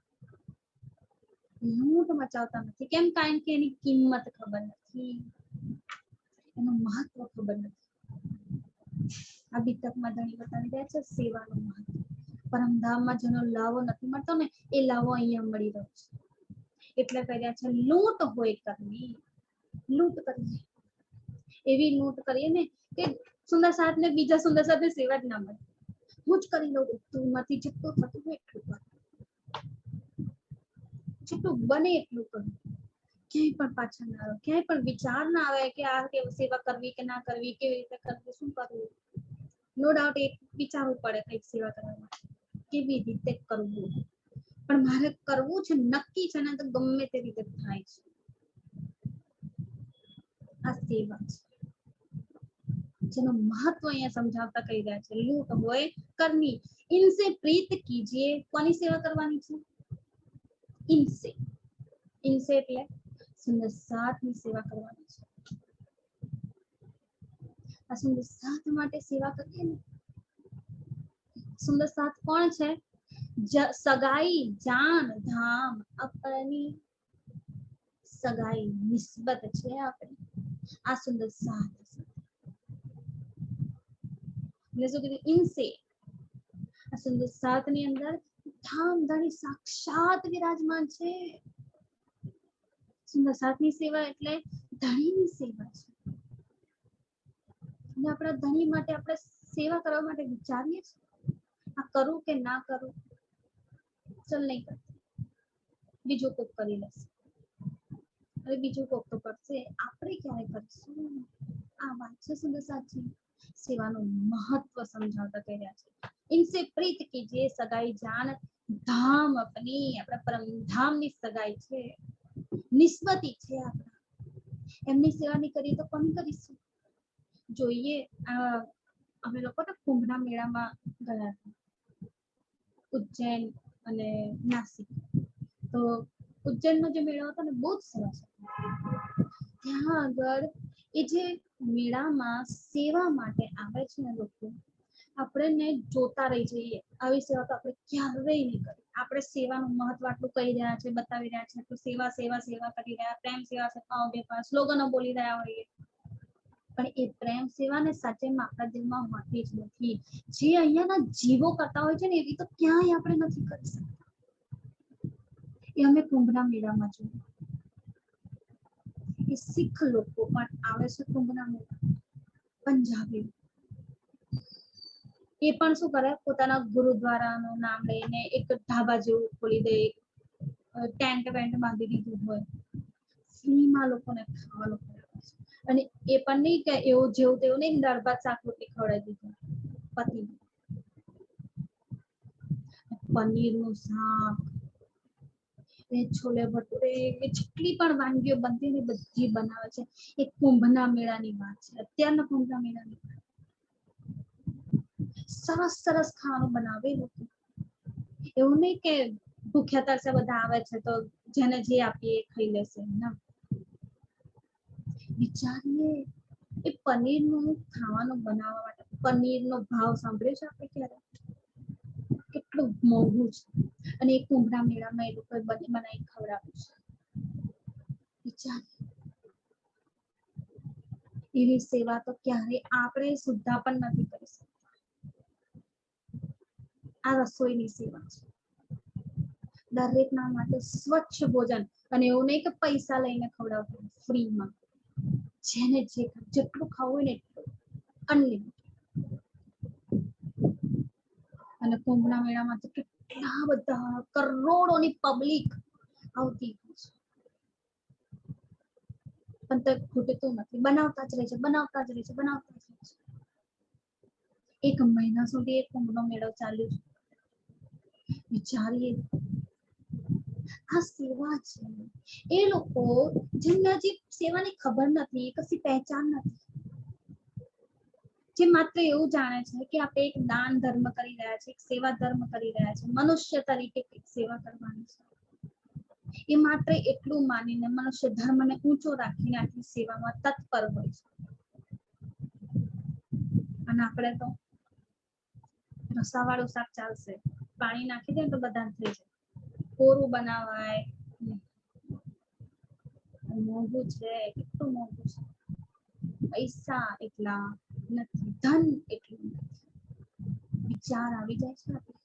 લૂંટ મચાવતા નથી, કેમ? કારણ કે એની કિંમત ખબર નથી, એનું મહત્વ ખબર નથી. આ બીતકમાં ધણી બતાવી રહ્યા છે સેવાનું મહત્વ. પરમધામમાં જેનો લાવો નથી મળતો ને, એ લાવો અહીંયા મળી રહ્યો છે. એટલે કર્યા છે લૂંટ હોય કરવી, લૂંટ કરવી, એવી લૂંટ કરીએ ને કે સુંદર સાથ ને બીજા સુંદર સાથે સેવા જ ના મળે. હું જ કરી લઉં, તું માંથી જેટલું થતું હોય એટલું કર, જેટલું બને એટલું કરું. ક્યાંય પણ પાછા ના આવે, ક્યાંય પણ વિચાર ના આવે કે આ સેવા કરવી કે ના કરવી, કેવી રીતે કરવી, શું કરવું. નો ડાઉટ એક વિચારવું પડે કઈક સેવા કરવા માટે, કેવી રીતે કરવું. પણ મારે કરવું છે નક્કી છે ને, તો ગમે તે રીતે થાય છે. આ સેવા છે જેનું મહત્વ અહીંયા સમજાવતા કહી રહ્યા છે. લૂંટ હોય કરવી, ઇનસે પ્રીત કીજીએ. કોની સેવા કરવાની છે? ઇનસે. ઇનસે એટલે સુંદર સાથની સેવા કરવાની છે. આ સુંદર સાથ માટે સેવા કરીએ ને, સુંદર સાથ કોણ છે? સગાઈ જાન ધામ આપણી સગાઈ નિસ્બત છે આપણી આ સુંદર સાથ. એટલે શું કીધું? ઇનસે. આ સુંદર સાથ ની અંદર ધામ ધણી સાક્ષાત વિરાજમાન છે. સુંદર સાથની સેવા એટલે ધણીની સેવા છે. અને આપણા ધણી માટે આપણે સેવા કરવા માટે વિચારીએ છીએ, આ કરું કે ના કરું, ચલ નહીં કરતી, બીજું કોક કરી લેશે, અરે બીજું કોક તો કરશે, આપણે ક્યારે કરીશું. આ વાત છે સુંદર સાથી સેવાનું મહત્વ સમજાવતા કહી રહ્યા છે. ઇનસે પ્રીત કીજીએ સગાઈ જાન ધામ આપની, આપણા પરમધામની સગાઈ છે, નિસ્બતી છે આપણા. એમની સેવા નહીં કરીએ તો કોની કરીશું? જોઈએ અમે લોકો તો કુંભના મેળામાં ગયા હતા, ઉજ્જૈન અને નાસિક. તો ઉજ્જૈનનો જે મેળો હતો ને બહુ જ સરસ હતો. ત્યાં આગળ એ જે મેળામાં સેવા માટે આવે છે ને લોકો, આપણે જોતા રહી જઈએ. આવી સેવા તો આપણે ક્યારેય નહીં કરી. આપણે સેવાનું મહત્વ આટલું કહી રહ્યા છે, બતાવી રહ્યા છે, તો સેવા સેવા સેવા કરી રહ્યા, પ્રેમ સેવા છે, પાવ બે સ્લોગનો બોલી રહ્યા હોઈએ, પણ એ પ્રેમ સેવા ને સાચેમાં આપણા દિલમાં હોતી જ નથી. જે અહીંયાના જીવો કરતા હોય છે ને, એવી તો ક્યાંય આપણે નથી કરી શકતા. એ અમે કુંભના મેળામાં જોયું. એ શીખ લોકો પણ આવે છે કુંભના મેળા, પંજાબી. એ પણ શું કરે, પોતાના ગુરુદ્વારાનું નામ લઈને એક ઢાબા જેવું ખોલી દે, ટેન્ટ વેન્ટ બાંધી દીધું હોય, ફ્રીમાં લોકોને ખાવાનું ખવડાવે છે. અને એ પણ નહીં કે એવું જેવું તેવું નહીં, દાળ ભાત શાક રોટલી ખવડાવી દીધું પતિ, પનીરનું શાક, એ છોલે ભટુરે, એ જેટલી પણ વાનગીઓ બનતી ને બધી બનાવે છે. એક કુંભના મેળાની વાત છે, અત્યારના કુંભના મેળાની વાત. સરસ સરસ ખાવાનું બનાવે લોકો. એવું નહીં કે ભૂખ્યા તરસે બધા આવે છે તો જેને જે આપીએ એ ખાઈ લેશે, ના. વિચારીએ એ પનીરનું ખાવાનું બનાવવા માટે પનીરનો ભાવ સાંભળ્યો છે આપણે ક્યારે? કેટલું મોંઘું છે. અને એ કુંભના મેળામાં એ લોકો બનાવી ખવડાવે છે. વિચાર, એવી સેવા તો ક્યારે આપણે સુદ્ધા પણ નથી કરી શકતા. આ રસોઈની સેવા છે. દરેકના માટે સ્વચ્છ ભોજન, અને એવું નહીં કે પૈસા લઈને ખવડાવતા, ફ્રીમાં. જેને જેટલું ખાવું હોય ને એટલું, અનલિમિટેડ. અને કુંભના મેળામાં તો કેટલા બધા કરોડોની પબ્લિક આવતી હોય છે. પણ તે ખૂટતું નથી, બનાવતા જ રહે છે, બનાવતા જ રહે છે, બનાવતા જ રહે છે. એક મહિના સુધી એક કુંભનો મેળો ચાલ્યો છે. વિચારીએ, આ સેવા છે. એ લોકો જેમને હજી સેવાની ખબર નથી, કશી પહેચાન નથી, જે માત્ર એવું જાણે છે કે આપણે એક દાન ધર્મ કરી રહ્યા છે, એક સેવા ધર્મ કરી રહ્યા છે, મનુષ્ય તરીકે સેવા કરવાની છે, એ માત્ર એટલું માનીને મનુષ્ય ધર્મને ઊંચો રાખીને આટલી સેવામાં તત્પર હોય છે. અને આપણે તો રસાવાળું શાક ચાલશે, પાણી નાખી દે તો બધા થઈ જાય, કોરું બનાવાય. મોંઘું છે, કેટલું મોંઘું છે. પૈસા એટલા નથી, ધન એટલું નથી. વિચાર આવી જાય છે આપણે,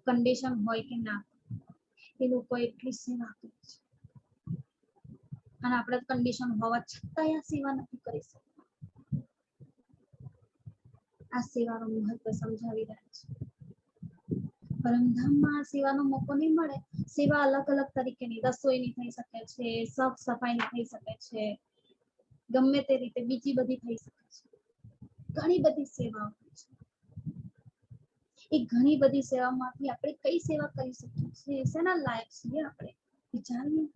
કન્ડિશન હોય કે ના, એ લોકો એટલી સેવા કરે છે. અને આપણે કન્ડિશન હોવા છતાં આ સેવા નથી કરી શકતા. આ સેવાનું મહત્વ સમજાવી રહ્યા છે. પરમધામમાં આ સેવાનો મોકો નહીં મળે. સેવા અલગ અલગ તરીકેની, રસોઈની થઈ શકે છે, સાફ સફાઈની થઈ શકે છે, ગમે તે રીતે બીજી બધી થઈ શકે છે. ઘણી બધી સેવાઓ છે. એ ઘણી બધી સેવામાંથી આપણે કઈ સેવા કરી શકીએ છીએ, શેના લાયક છીએ આપણે, વિચારીએ.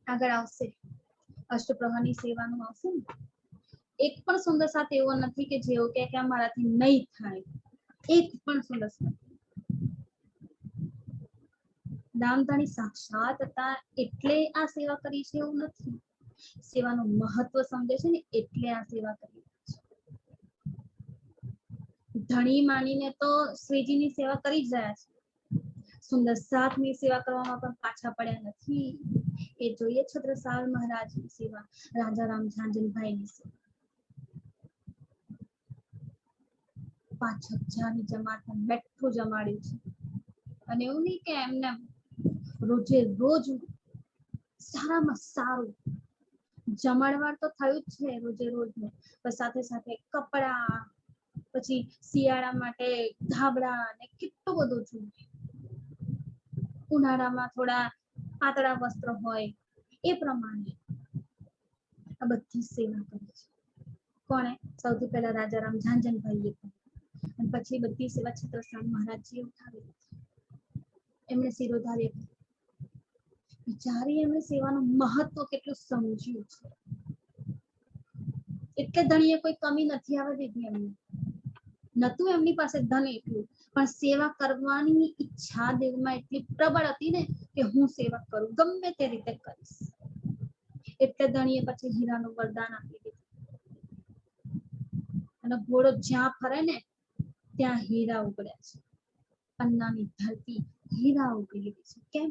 આગળ આવશે અષ્ટપ્રહરની સેવાનું આવશે ને, એક પણ સુંદર સાથ એવો નથી કે જેવો કે મારાથી નહીં થાય, એક પણ સુંદર સાથ. દામધણી સાક્ષાત હતા એટલે આ સેવા કરી છે એવું નથી. સેવાનું મહત્વ સમજે છે ને એટલે આ સેવા કરી છે. ધણી માનીને તો શ્રીજીની સેવા કરી જ રહ્યા છે. સુંદર સાથની સેવા કરવામાં પણ પાછા પડ્યા નથી. એ જોઈએ છત્રસાલ મહારાજની સેવા, રાજારામ ઝાંઝનભાઈની સેવા. 5000ની જમાતને બેઠું જમાડ્યું છે. અને એવું નહીં કે એમને રોજે રોજ સારામાં સારું જમાડવાર તો થયું જ છે રોજે રોજ, પણ સાથે સાથે કપડા, પછી શિયાળા માટે ધાબળા ને કેટલું બધું જોઈએ. ઉનાળામાં થોડા પાતળા વસ્ત્ર હોય એ પ્રમાણે આ બધી સેવા કરી છે. કોણે? સૌથી પહેલા રાજારામ ઝાંઝનભાઈએ, અને પછી બધી સેવા છત્રસાલ મહારાજજીએ ઉઠાવી હતી. એમણે શિરોધાર્ય કરી. વિચારી એમણે સેવાનું મહત્વ કેટલું સમજ્યું છે. એટલે ધણીએ કોઈ કમી નથી આવવા દીધી એમને. નતું એમની પાસે ધન એટલું, પણ સેવા કરવાની ઈચ્છા દેવમાં એટલી પ્રબળ હતી ને કે હું સેવા કરું, ગમે તે રીતે કરીશ. એટલે ધણીએ પછી હીરાનું વરદાન આપી દીધું. અને ઘોડો જ્યાં ફરે ને ત્યાં હીરા ઉગડ્યા છે. પન્નાની ધરતી હીરા ઉગડી છે. કેમ?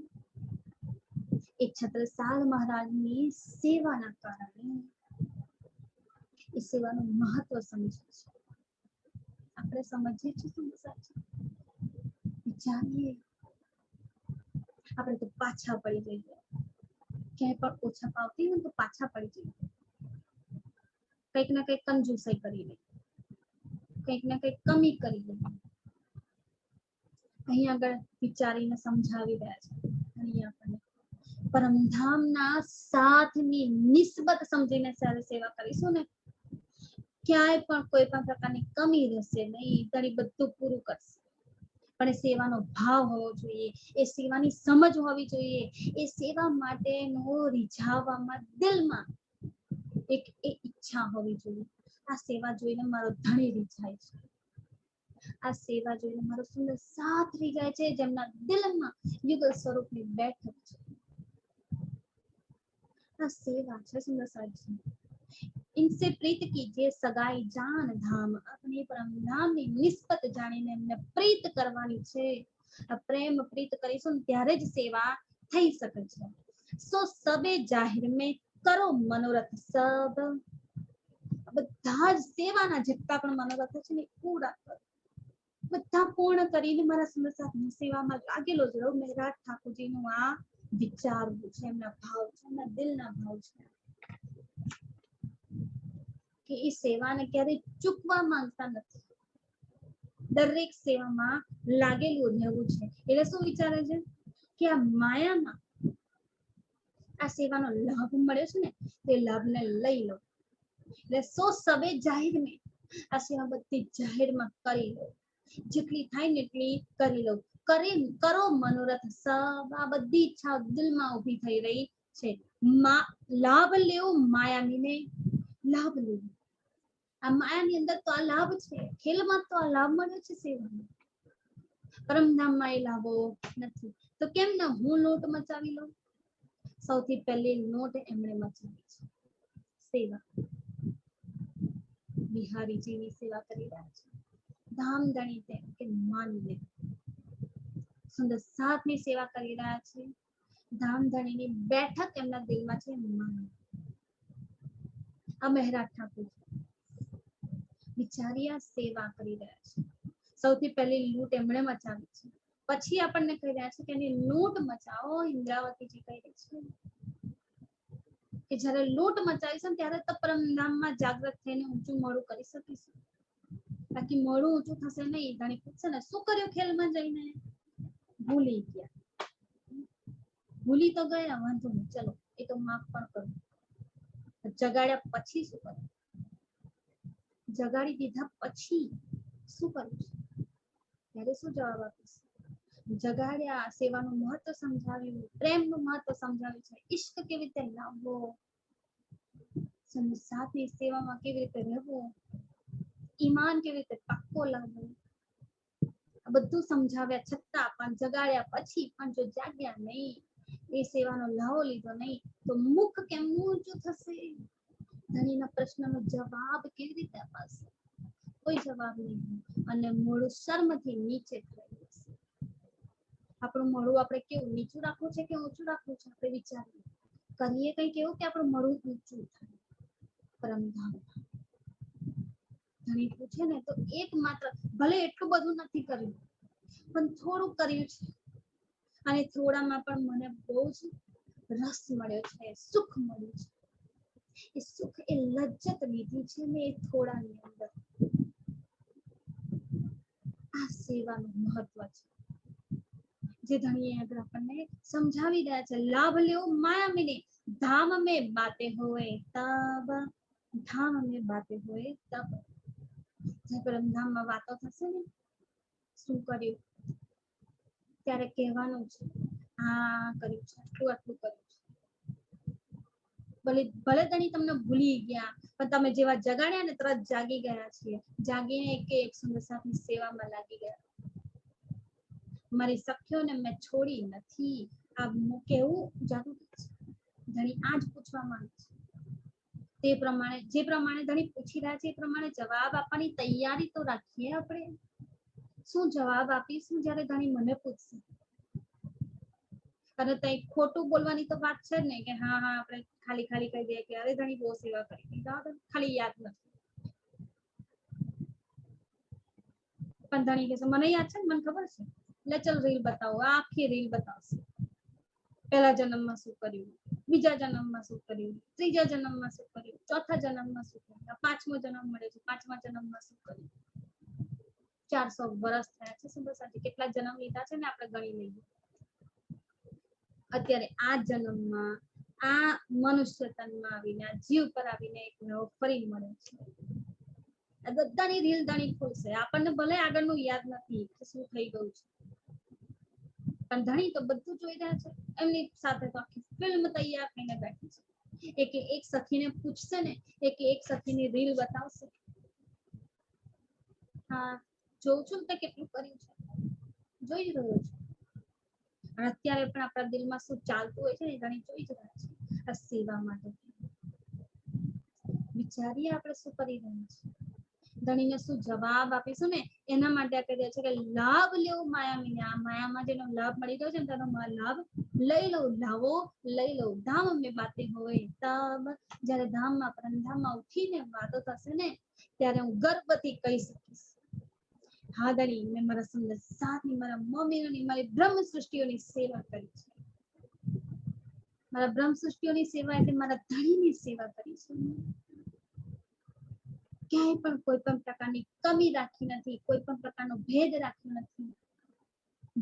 એ છત્રસાલ મહારાજની સેવાના કારણે. એ સેવાનું મહત્વ સમજે છે. આપણે સમજીએ છીએ શું સાચું? વિચારીએ. આપણે તો પાછા પડી જઈએ, ક્યાંય પણ ઓછા પાવતી હોય તો પાછા પડી જઈએ. કંઈક ને કંઈક કંજૂસાઈ કરી લે, કંઈક ને કંઈક કમી કરી લે. અહીં આગળ વિચારીને સમજાવી રહ્યા છે. અહીં આપણને પરમધામના સાથની નિસ્બત સમજીને સેવા કરીશું ને, ક્યાંય પણ કોઈ પણ પ્રકારની કમી રહેશે નહીં, ધણી બધું પૂરું કરશે. પણ એ સેવાનો ભાવ હોવો જોઈએ, એ સેવાની સમજ હોવી જોઈએ, એ સેવા માટેનો રીઝાવવામાં દિલમાં એક ઈચ્છા હોવી જોઈએ. આ સેવા જોઈને મારો ધણી રીઝાય છે, આ સેવા જોઈને મારો સુંદર સાથ રીઝાય છે, જેમના દિલમાં યુગલ સ્વરૂપની બેઠક છે. આ સેવા છે સુંદર સાજી. इनसे प्रीत कीजिए सगाई जान धाम, अपने परम धाम ની નિસ્બત જાણીને એમને પ્રીત કરવાની છે. આ પ્રેમ પ્રીત કરીશું ત્યારે જ સેવા થઈ શકે છે. સો સબે જાહેર મેં કરો મનોરથ સબ, બધા જ સેવાના જેટલા પણ મનોરથ છે ને પૂરા કરો, બધા પૂર્ણ કરીને મારા સુંદર સાથની સેવામાં લાગેલો જ રહો. મહેરાજ ઠાકોરજીનું આ વિચારવું છે, એમના ભાવ છે, એમના દિલના ભાવ છે કે એ સેવાને ક્યારેય ચૂકવા માંગતા નથી. દરેક સેવામાં લાગેલું રહેવું છે. એટલે શું વિચારે છે કે આ માયામાં આ સેવાનો લાભ મળ્યો છે ને, તે લાભને લઈ લો. એટલે સો સબે જાહેર મેં, આ સેવા બધી જાહેરમાં કરી લો, જેટલી થાય ને એટલી કરી લો. કરો મનોરથ સબ, આ બધી ઈચ્છા દિલમાં ઊભી થઈ રહી છે. લાભ લેવો માયામીને લાભ લેવો. આ માયાની અંદર તો આ લાભ છે, ખેલમાં તો આ લાભ મળ્યો છે સેવાનો. પરમધામમાં એ લાભો નથી તો કેમ ના હું લોટ મચાવી લઉં. સૌથી પહેલી નોટ એમણે મચાવી છે સેવા. બિહારીજીની સેવા કરી રહ્યા છે, ધામધણી તેમ કે માનીને સુંદર સાથની સેવા કરી રહ્યા છે. ધામધણીની બેઠક એમના દિલમાં છે, માની. આ મહેરાજ ઠાકોર વિચાર્યા સેવા કરી રહ્યા છે. સૌથી પહેલી લૂંટ એમણે મચાવી છે, પછી આપણને કહી રહ્યા છે કે એની લૂંટ મચાવો. ઇન્દ્રાવતીજી કહી રહી છે કે જ્યારે લૂંટ મચાવીશું ત્યારે તો પરમધામમાં જાગૃત થઈને ઊંચું મોડું કરી શકીશું, બાકી મોડું ઊંચું થશે નહીં. ધણી પૂછશે ને શું કર્યું ખેલમાં જઈને, ભૂલી ગયા. ભૂલી તો ગયા, વાંધો નહીં, ચલો એ તો માફ પણ કરું. જગાડ્યા પછી શું કર્યું, જગાડી દીધા પછી શું કર્યું છે, ત્યારે શું જવાબ આપીશ. જગાડ્યા, સેવાનું મહત્વ સમજાવ્યું, પ્રેમનું મહત્વ સમજાવ્યું છે, ઈશ્ક કેવી રીતે લાવવો, સાથની સેવામાં કેવી રીતે રહેવું, ઈમાન કેવી રીતે પાક્કો લાવવો, આ બધું સમજાવ્યા છતાં પણ જગાડ્યા પછી પણ જો જાગ્યા નહીં, એ સેવાનો લાવો લીધો નહીં, તો મુખ કેમનું ઊંચું થશે. ધણીના પ્રશ્નનો જવાબ કેવી રીતે અપાશે, કોઈ જવાબ નહીં. અને મોઢું શર્મથી નીચે થઈ જશે. આપણું મોઢું આપણે કેવું નીચું રાખવું છે કે ઊંચું રાખવું છે, આપણે વિચારીએ. કરીએ કંઈક એવું કે આપણું મોઢું ઊંચું થાય. પરમધામ ધણી પૂછે ને તો એક માત્ર, ભલે એટલું બધું નથી કર્યું પણ થોડું કર્યું છે, અને થોડામાં પણ મને બહુ જ રસ મળ્યો છે, સુખ મળ્યું છે. એ સુખ, એ લજ્જત લીધી છે ને એ થોડાની અંદર. આ સેવાનું મહત્વ છે જે ધણીએ આગળ આપણને સમજાવી રહ્યા છે. લાભ લેવો માયા મિલે, ધામ में बातें होए तब, ધામ में बातें होए तब. જે પરમધામમાં વાતો થશે ને શું કર્યું ત્યારે કહેવાનું છે, આ કર્યું છે, આટલું આટલું કર્યું છે. ભલે ધણી તમને ભૂલી ગયા પણ તમે જેવા જગાડ્યા ને તરત જાગી ગયા છીએ. જાગીને એક સુંદર સાથની સેવામાં લાગી ગયા. મારી સખીઓને મેં છોડી નથી. આ કેવું જાગૃત છે. ધણી આ જ પૂછવા માંગે છે. તે પ્રમાણે જે પ્રમાણે ધણી પૂછી રહ્યા છે એ પ્રમાણે જવાબ આપવાની તૈયારી તો રાખીએ આપણે. શું જવાબ આપીશું જ્યારે ધણી મને પૂછશે. અને તઈ ખોટું બોલવાની તો વાત છે જ નહીં કે હા હા આપણે ખાલી ખાલી કહી દઈએ કે અરે ધણી બહુ સેવા કરી, ખાલી યાદ નથી. પણ ધણી કહેશે મને યાદ છે ને, મને ખબર છે, એટલે ચલ રીલ બતાવો. આખી રીલ બતાવશે. પહેલા જન્મમાં શું કર્યું, બીજા જન્મમાં શું કર્યું, ત્રીજા જન્મમાં શું કર્યું, ચોથા જન્મમાં શું કર્યું, પાંચમો જન્મ મળે છે, પાંચમા જન્મમાં શું કર્યું. 400 વર્ષ થયા છે સુંદર સાથી, કેટલા જન્મ લીધા છે ને આપણે ગણી લઈએ. અત્યારે આ જન્મમાં આ મનુષ્ય તનમાં આવીને આ જીવ પર આવીને એક નવો ફરી મળે છે. આ બધાની રીલ ધણી ખુલશે. આપણને ભલે આગળનું યાદ નથી કે શું થઈ ગયું છે, પણ ધણી તો બધું જોઈ રહ્યા છે. એમની સાથે તો આખી ફિલ્મ તૈયાર થઈને બેઠી છે. એક સખીને પૂછશે ને, એક સખીની રીલ બતાવશે, હા જોઉં છું તે કેટલું કર્યું છે, જોઈ જ રહ્યો છું. અને અત્યારે પણ આપણા દિલમાં શું ચાલતું હોય છે ને ઘણી જોઈ જ રહ્યા છે. આ સેવા માટે વિચારીએ આપણે શું કરી રહ્યા છીએ. ધણીને શું જવાબ આપીશું ને એના માટે આ કહી દે છે કે લાભ લેવો માયામીને. આ માયામાં જેનો લાભ મળી ગયો છે ને તેનો લાભ લઈ લો. લાવો લઈ લો. ધામ में बातें હોય તબ, જ્યારે ધામમાં પરમધામમાં ઉઠીને વાતો થશે ને ત્યારે હું ગર્વથી કહી શકીશ, હા ધણી મેં મારા સુંદર સાથની, મારા મમ્મીની, મારી બ્રહ્મ સૃષ્ટિઓની સેવા કરી છે. મારા બ્રહ્મ સૃષ્ટિઓની સેવા એટલે મારા ધણીની સેવા કરી છે. ક્યાંય પણ કોઈ પણ પ્રકારની કમી રાખી નથી, કોઈ પણ પ્રકારનો ભેદ રાખ્યો નથી.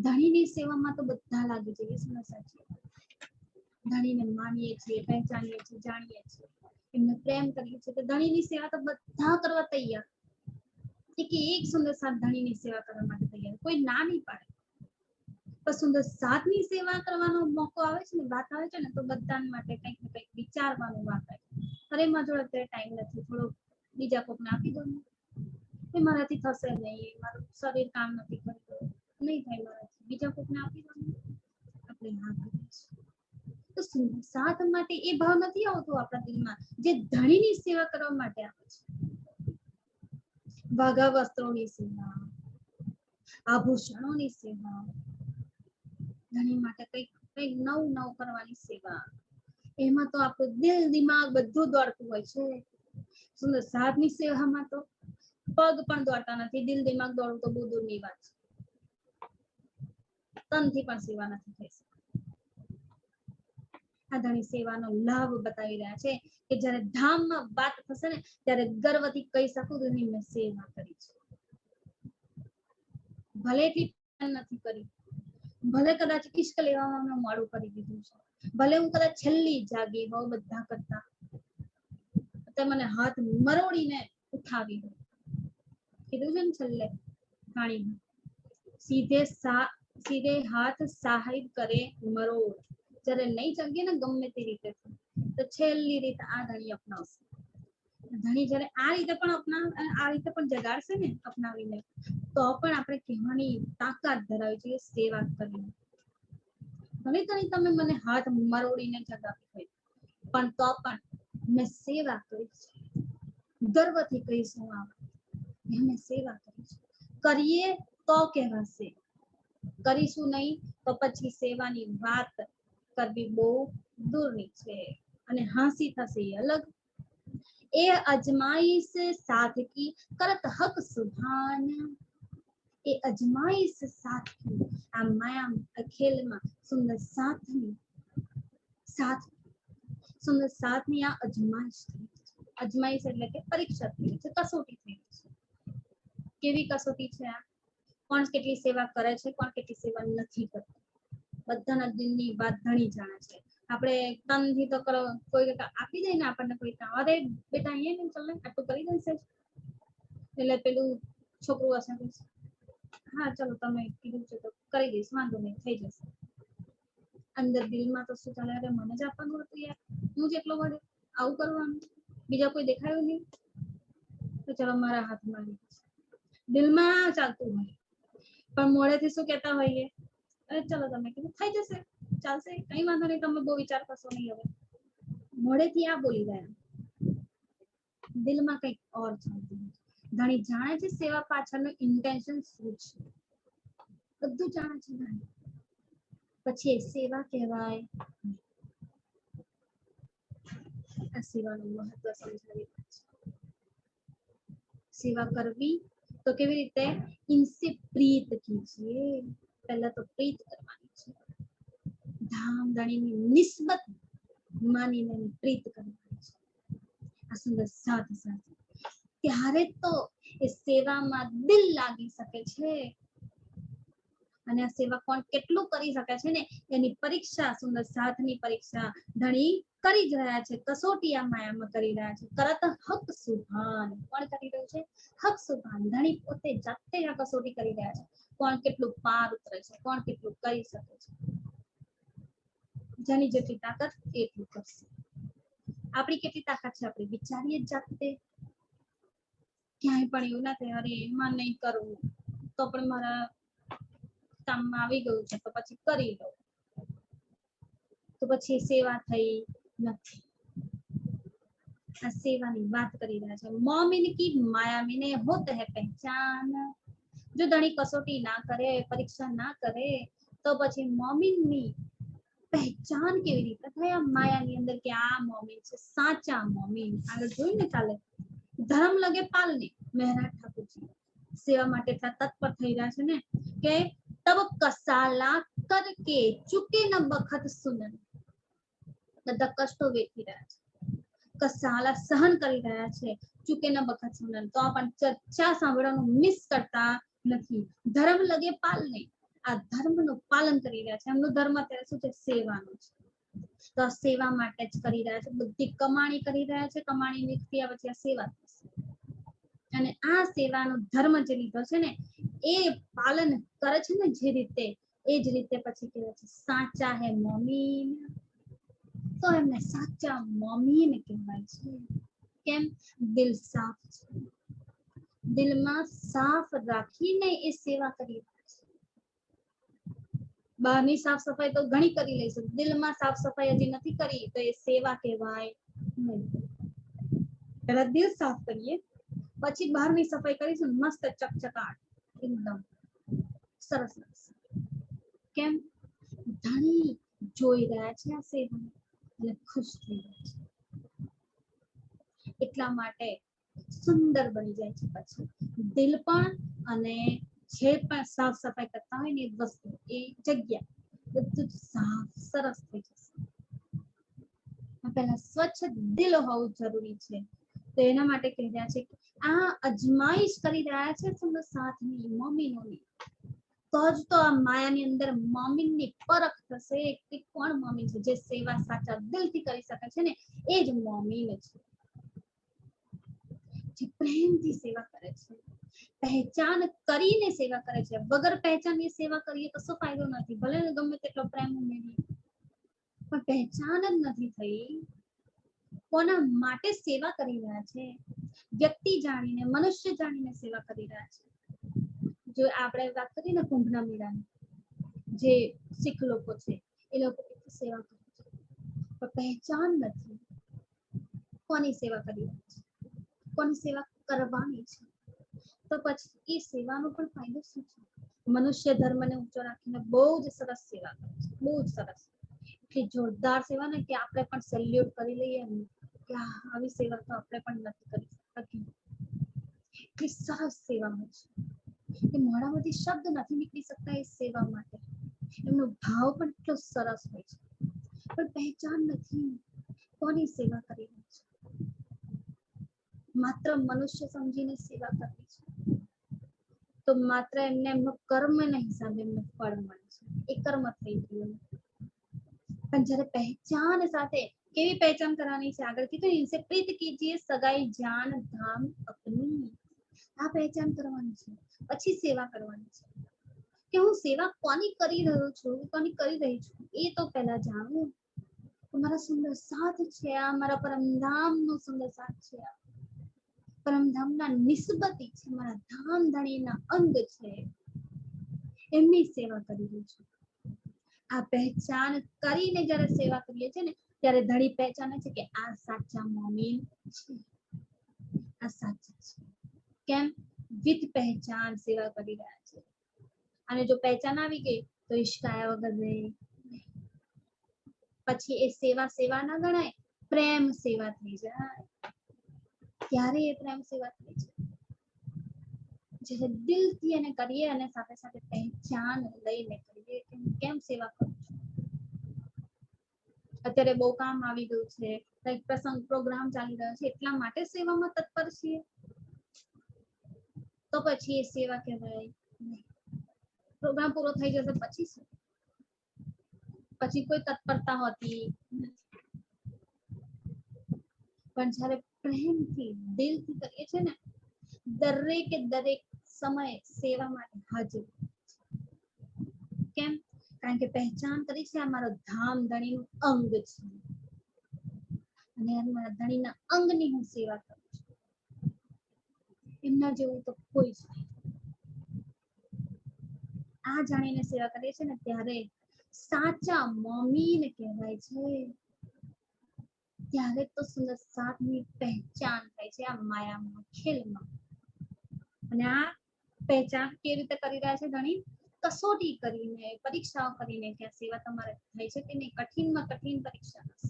ધણીની સેવામાં તો બધા લાગી જઈએ છે. સાચી ધણીને માનીએ છીએ, પહેચાનીએ છીએ, જાણીએ છીએ, એમને પ્રેમ કરીએ છીએ, તો ધણીની સેવા તો બધા કરવા તૈયાર. એક સુંદર સાથ ધણીની સેવા કરવા માટે તૈયાર, કોઈ ના નહીં પાડે. પણ સુંદર સાથની સેવા કરવાનો મોકો આવે છે ને, વાત આવે છે ને, તો બધા માટે કંઈક ને કંઈક વિચારવાનું વાત આવે. અરે મારા જોડે અત્યારે ટાઈમ નથી, થોડો બીજા કોકને આપી દો ને, એ મારાથી થશે નહીં, મારું શરીર કામ નથી કરતું, નહીં થાય મારાથી, બીજા કોકને આપી દો ને. આપણે ના કરીએ છીએ. તો સુંદર સાથ માટે એ ભાવ નથી આવતો આપણા દિલમાં જે ધણીની સેવા કરવા માટે આવે છે. વાઘા વસ્ત્રોની સેવા, આભૂષણોની સેવા, ધણી માટે કંઈક નવું કરવાની સેવા, એમાં તો આપણું દિલ દિમાગ બધું દોડતું હોય છે. સુંદર સાધની સેવામાં તો પગ પણ દોડતા નથી, દિલ દિમાગ દોડવું તો બહુ દૂરની વાત છે. તનથી પણ સેવા નથી થઈ શકતી. આ ધણી સેવાનો લાભ બતાવી રહ્યા છે કે જ્યારે ધામમાં વાત થશે ને ત્યારે ગર્વથી કહી શકું કે મેં સેવા કરી છે. ભલે એટલી નથી કરી, ભલે કદાચ ઇશ્ક લેવામાં મેં મોડું કરી દીધું છે, ભલે હું કદાચ છેલ્લી જાગી હોઉં બધા કરતા, તો મને હાથ મરોડીને ઉઠાવી હોય. કીધું છે ને છેલ્લે પાણીમાં, સીધે હાથ સહાય કરે મરોડ. જ્યારે નહીં જગે ને ગમે તે રીતે તો છેલ્લી રીત આ ધણી અપનાવશે. ધણી જ્યારે આ રીતે પણ જગાડશે ને અપનાવીને, તો પણ આપણે કહેવાની તાકાત ધરાવી જોઈએ સેવા કરીને. ભલે તમે મને હાથ મરોડીને જગાવી હોય, પણ તો પણ મેં સેવા કરી છે. ગર્વથી કહીશું મેં સેવા કરી છે. કરીએ તો કહેવાશે, કરીશું નહીં તો પછી સેવાની વાત કરવી બહુ દૂરની છે અને હાંસી થશે એ અલગ. એ અજમાઈશ સાથ કી કરત હક સુભાન. એ અજમાઈશ સાથ કી, આ માયા ખેલમાં સુંદર સાથની આ અજમાઈશ થઈ છે. અજમાઈશ એટલે કે પરીક્ષા થઈ છે, કસોટી થઈ છે. કેવી કસોટી છે આ? કોણ કેટલી સેવા કરે છે, કોણ કેટલી સેવા નથી કરતું, બધાના દિલની વાત ધણી જાણે છે. આપણે તનથી તો કોઈ આપી દે ને આપણને, કોઈ અરે બેટા અહીંયા ને ચાલ ને આટલું કરી દેશે, એટલે પેલું છોકરું હશે, હા ચલો તમે કીધું છે તો કરી દઈશ, વાંધો નહીં, થઈ જશે. અંદર દિલમાં તો શું ચાલે, અરે મને જ આપવાનું હતું યાર, હું જેટલો વળે આવું કરવાનું, બીજા કોઈ દેખાયું નહીં તો ચલો મારા હાથમાં. દિલમાં ચાલતું હોય, પણ મોડેથી શું કહેતા હોઈએ, અરે ચલો તમે કીધું થઈ જશે, ચાલશે, કઈ વાંધો નહીં, તમે બહુ વિચાર કરશો નહીં. હવે મોડેથી આ બોલી ગયા, દિલમાં કંઈક ઓર ચાલતું હોય. ધણી જાણે છે સેવા પાછળનું ઇન્ટેન્શન શું છે, બધું જાણે છે ધણી. પછી એ સેવા કહેવાય. આ સેવાનું મહત્વ સમજાવી છે. સેવા કરવી તો કેવી રીતે, ઇનસે પ્રીત કીજીએ. પહેલા તો પ્રીત કરવાની છે, ધામ ધણીની નિસ્બત માનીને પ્રીત કરવાની છે. આ સુંદર સાથ સાથે ત્યારે તો એ સેવામાં દિલ લાગી શકે છે. અને આ સેવા કોણ કેટલું કરી શકે છે ને એની પરીક્ષા સુંદર સાથની પરીક્ષા ધણી કરી જ રહ્યા છે, કસોટી આ માયામાં કરી રહ્યા છે. કરત હક સુભાન કોણ કરી રહ્યું છે? હક સુભાન ધણી પોતે જાતે આ કસોટી કરી રહ્યા છે. કોણ કેટલું પાર ઉતરે છે, કોણ કેટલું કરી શકે છે. જેની જેટલી તાકાત એટલું કરશે. આપણી કેટલી તાકાત છે આપણે વિચારીએ જાતે. ક્યાંય પણ એવું ના થાય અરે એમાં નહીં કરવું તો પણ મારા કામમાં આવી ગયું છે તો પછી કરી દઉં, તો પછી સેવા થઈ નથી. આ સેવાની વાત કરી રહ્યા છે. મોમિન કી માયા મેને હોત હૈ પહેચાન. જો ધણી કસોટી ના કરે, પરીક્ષા ના કરે તો પછી મોમિનની પહેચાન કેવી રીતે થાય આ માયાની અંદર કે આ મોમિન છે, સાચા મોમિન. આગળ જોયું ને કાલે ધર્મ લગે પાલને. મહેરાજ ઠાકોરજી સેવા માટે એટલા તત્પર થઈ રહ્યા છે ને કે તબ કસાલા કરકે ચૂકે ન બખત સુનન. બધા કષ્ટો વેઠી રહ્યા છે, કસાલા સહન કરી રહ્યા છે, ચૂકે ન બખત સુનન. તો પણ ચર્ચા સાંભળવાનું મિસ કરતા નથી. ધર્મ લગે પાલને, આ ધર્મનું પાલન કરી રહ્યા છે. એમનું ધર્મ અત્યારે શું છે? સેવાનું છે. તો આ સેવા માટે જ કરી રહ્યા છે. બધી કમાણી કરી રહ્યા છે. કમાણી નીકળ્યા પછી આ સેવા થશે. અને આ સેવાનો ધર્મ જે લીધો છે ને એ પાલન કરે છે ને જે રીતે, એ જ રીતે પછી કહેવાય છે સાચા હે મોમીન. તો એમને સાચા મોમીન કહેવાય છે. કેમ? દિલ સાફ છે, દિલમાં સાફ રાખીને એ સેવા કરી રહ્યા છે. બહારની સાફ સફાઈ તો ઘણી કરી લઈશું, દિલમાં સાફ સફાઈ હજી નથી કરી તો એ સેવા કહેવાય નહીં. પહેલા દિલ સાફ કરીએ પછી બહારની સફાઈ કરીશું મસ્ત ચકચકાટ એકદમ સરસ લાગશે. કેમ? ધણી જોઈ રહ્યા છે આ સેવાને અને ખુશ થઈ રહ્યા છે. એટલા માટે સુંદર બની જાય છે પછી દિલ પણ અને જે પણ સાફ સફાઈ કરતા હોય ને એ વસ્તુ, એ જગ્યા બધું સાફ સરસ થઈ જશે. પહેલા સ્વચ્છ દિલ હોવું જરૂરી છે. તો એના માટે કહી રહ્યા છે કે આ અજમાઈશ કરી રહ્યા છે સુંદર સાથની મોમીનોની. તો જ તો આ માયાની અંદર મોમીનની પરખ થશે કે કોણ મોમીન છે. જે સેવા સાચા દિલથી કરી શકે છે ને એ જ મોમીન છે. જે પ્રેમથી સેવા કરે છે, પહેચાન કરીને સેવા કરે છે. વગર પહેચાનની સેવા કરીએ તો શું ફાયદો નથી. ભલે ગમે તેટલો પ્રેમ ઉમેરીએ પણ પહેચાન જ નથી થઈ. કોના માટે સેવા કરી રહ્યા છે? વ્યક્તિ જાણીને, મનુષ્ય જાણીને સેવા કરી રહ્યા છે. જો આપણે વાત કરીએ ને કુંભના મેળાની, જે શીખ લોકો છે એ લોકો સેવા કરે છે પણ પહેચાન નથી કોની સેવા કરી રહ્યા છે, કોની સેવા કરવાની છે. તો પછી એ સેવાનો પણ ફાયદો શું છે? મનુષ્ય ધર્મને ઊંચો રાખીને બહુ જ સરસ સેવા કરે છે, બહુ જ સરસ, એટલી જોરદાર સેવા ને કે આપણે પણ સેલ્યુટ કરી લઈએ કે આવી સેવા તો આપણે પણ નથી કરી શકતી. એટલી સરસ સેવા હોય છે કે મોઢામાંથી શબ્દ નથી નીકળી શકતા એ સેવા માટે. એમનો ભાવ પણ એટલો સરસ હોય છે પણ પહેચાન નથી કોની સેવા કરી રહી છે. માત્ર મનુષ્ય સમજીને સેવા કરવી છે તો માત્ર એમને એમનો કર્મના હિસાબે એમને ફળ મળે છે. એ કર્મ થઈ ગયું. પણ જ્યારે પહેચાન સાથે, કેવી પહેચાન કરવાની છે? આગળ કીધું ઇનસે પ્રીત કીજીએ સગાઈ જાન ધામ અપની. આ પહેચાન કરવાની છે, પછી સેવા કરવાની છે કે હું સેવા કોની કરી રહ્યો છું, કોની કરી રહી છું એ તો પહેલા જાણવું. મારા સુંદર સાથ છે, આ મારા પરમધામનો સુંદર સાથ છે, આ પરમધામના નિસ્બતી છે, મારા ધામ ધણીના અંગ છે, એમની સેવા કરી રહી છું. આ પહેચાન કરીને જ્યારે સેવા કરીએ છીએ ને ત્યારે ધણી પહેચાને છે કે આ સાચા મોમીન છે, આ સાચા છે. કેમ? વિથ પહેચાન સેવા કરી રહ્યા છે. અને જો પહેચાન આવી ગઈ તો ઈશ્કાયા વગર રહે. પછી એ સેવા સેવા ના ગણાય, પ્રેમ સેવા થઈ જાય. ત્યારે એ પ્રેમ સેવા થઈ જાય જ્યારે દિલથી એને કરીએ અને સાથે સાથે પહેચાન લઈને કરીએ કે હું કેમ સેવા કરું છું. અત્યારે બહુ કામ આવી ગયું છે, કંઈક પ્રસંગ પ્રોગ્રામ ચાલી રહ્યો છે એટલા માટે સેવામાં તત્પર છીએ તો પછી એ સેવા કહેવાય નહીં. પ્રોગ્રામ પૂરો થઈ જશે પછી શું? પછી કોઈ તત્પરતા હોતી નથી. પણ જ્યારે પ્રેમથી દિલથી કરીએ છીએ ને, દરેકે દરેક સમયે સેવા માટે હાજર. કેમ? કારણ કે પહેચાન કરી છે આ મારો ધામ ધણીનું અંગ છે અને મારા ધણીના અંગની હું સેવા કરું છું. એમના જેવું તો કોઈ જ નહીં. આ જાણીને સેવા કરીએ છીએ ને ત્યારે સાચા મમ્મીને કહેવાય છે. ત્યારે તો સુંદર સાથની પહેચાન થાય છે આ માયામાં, ખેલમાં. અને આ પહેચાન કેવી રીતે કરી રહ્યા છે ધણી? કસોટી કરીને, પરીક્ષાઓ કરીને કે આ સેવા તમારે થાય છે કે નહીં. કઠિનમાં કઠિન પરીક્ષા હશે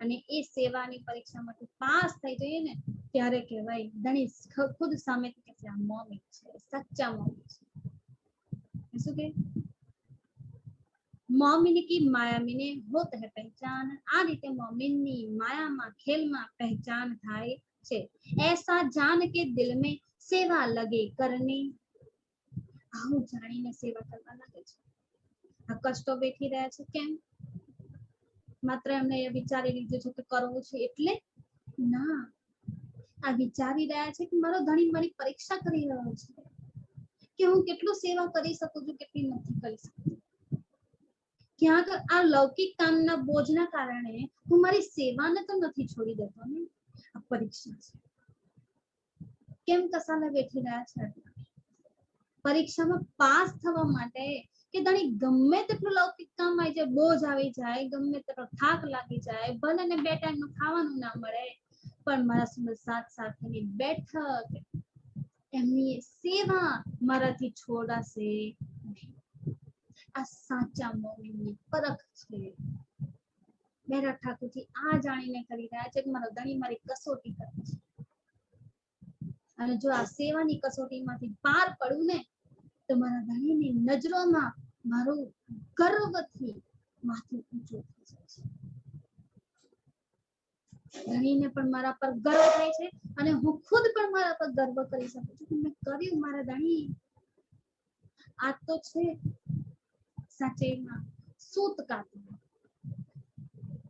અને એ સેવાની પરીક્ષામાંથી પાસ થઈ જઈએ ને ત્યારે કહેવાય ધણી ખુદ સામેથી કહેશે આ મમ્મી છે, સચ્ચા મમ્મી છે. શું કે मौमिन की मायामिने होत है पहचान. आ रीते मौमिननी मायाમાં ખેલમાં પહેચાન થાય છે. ऐसा जान के दिल में सेवा लगे करनी. આવું જાણીને સેવા કરવા લાગે છે. આ કષ્ટો બેઠી રહ્યા છે કેમ? માત્ર એમને વિચારી લીધું છે કે કરવું છે એટલે ના. આ વિચારી રહ્યા છે કે મારો ધણી મારી પરીક્ષા કરી રહ્યો છે કે હું કેટલું સેવા કરી શકું છું, કેટલી નથી કરી શકતી. ક્યાંક આ લૌકિક કામના બોજના કારણે હું મારી સેવાને તો નથી છોડી દેતો ને. આ પરીક્ષા છે. કેમ કસાલે બેઠી રહ્યા છે? પરીક્ષામાં પાસ થવા માટે કે ધણી ગમે તેટલું લૌકિક કામ આવી જાય, બોજ આવી જાય, ગમે તેટલો થાક લાગી જાય, ભલે ને 2 ટાઈમનું ખાવાનું ના મળે, પણ મારા સુંદર સાથ સાથેની બેઠક, એમની સેવા મારાથી છોડાશે નહીં. આ સાચા મમ્મીની પરખ છે. બેરા ઠાકોરજી આ જાણીને કરી રહ્યા છે કે મારો ધણી મારી કસોટી કરે છે અને જો આ સેવાની કસોટીમાંથી પાર પડું ને તો મારા ધણીની નજરોમાં મારું ગર્વથી માથું ઊંચું થઈ જાય છે. ધણીને પણ મારા પર ગર્વ થાય છે અને હું ખુદ પણ મારા પર ગર્વ કરી શકું છું કે મેં કર્યું મારા ધણી. આ તો છે સાચેમાં સૂત કાતવાનું.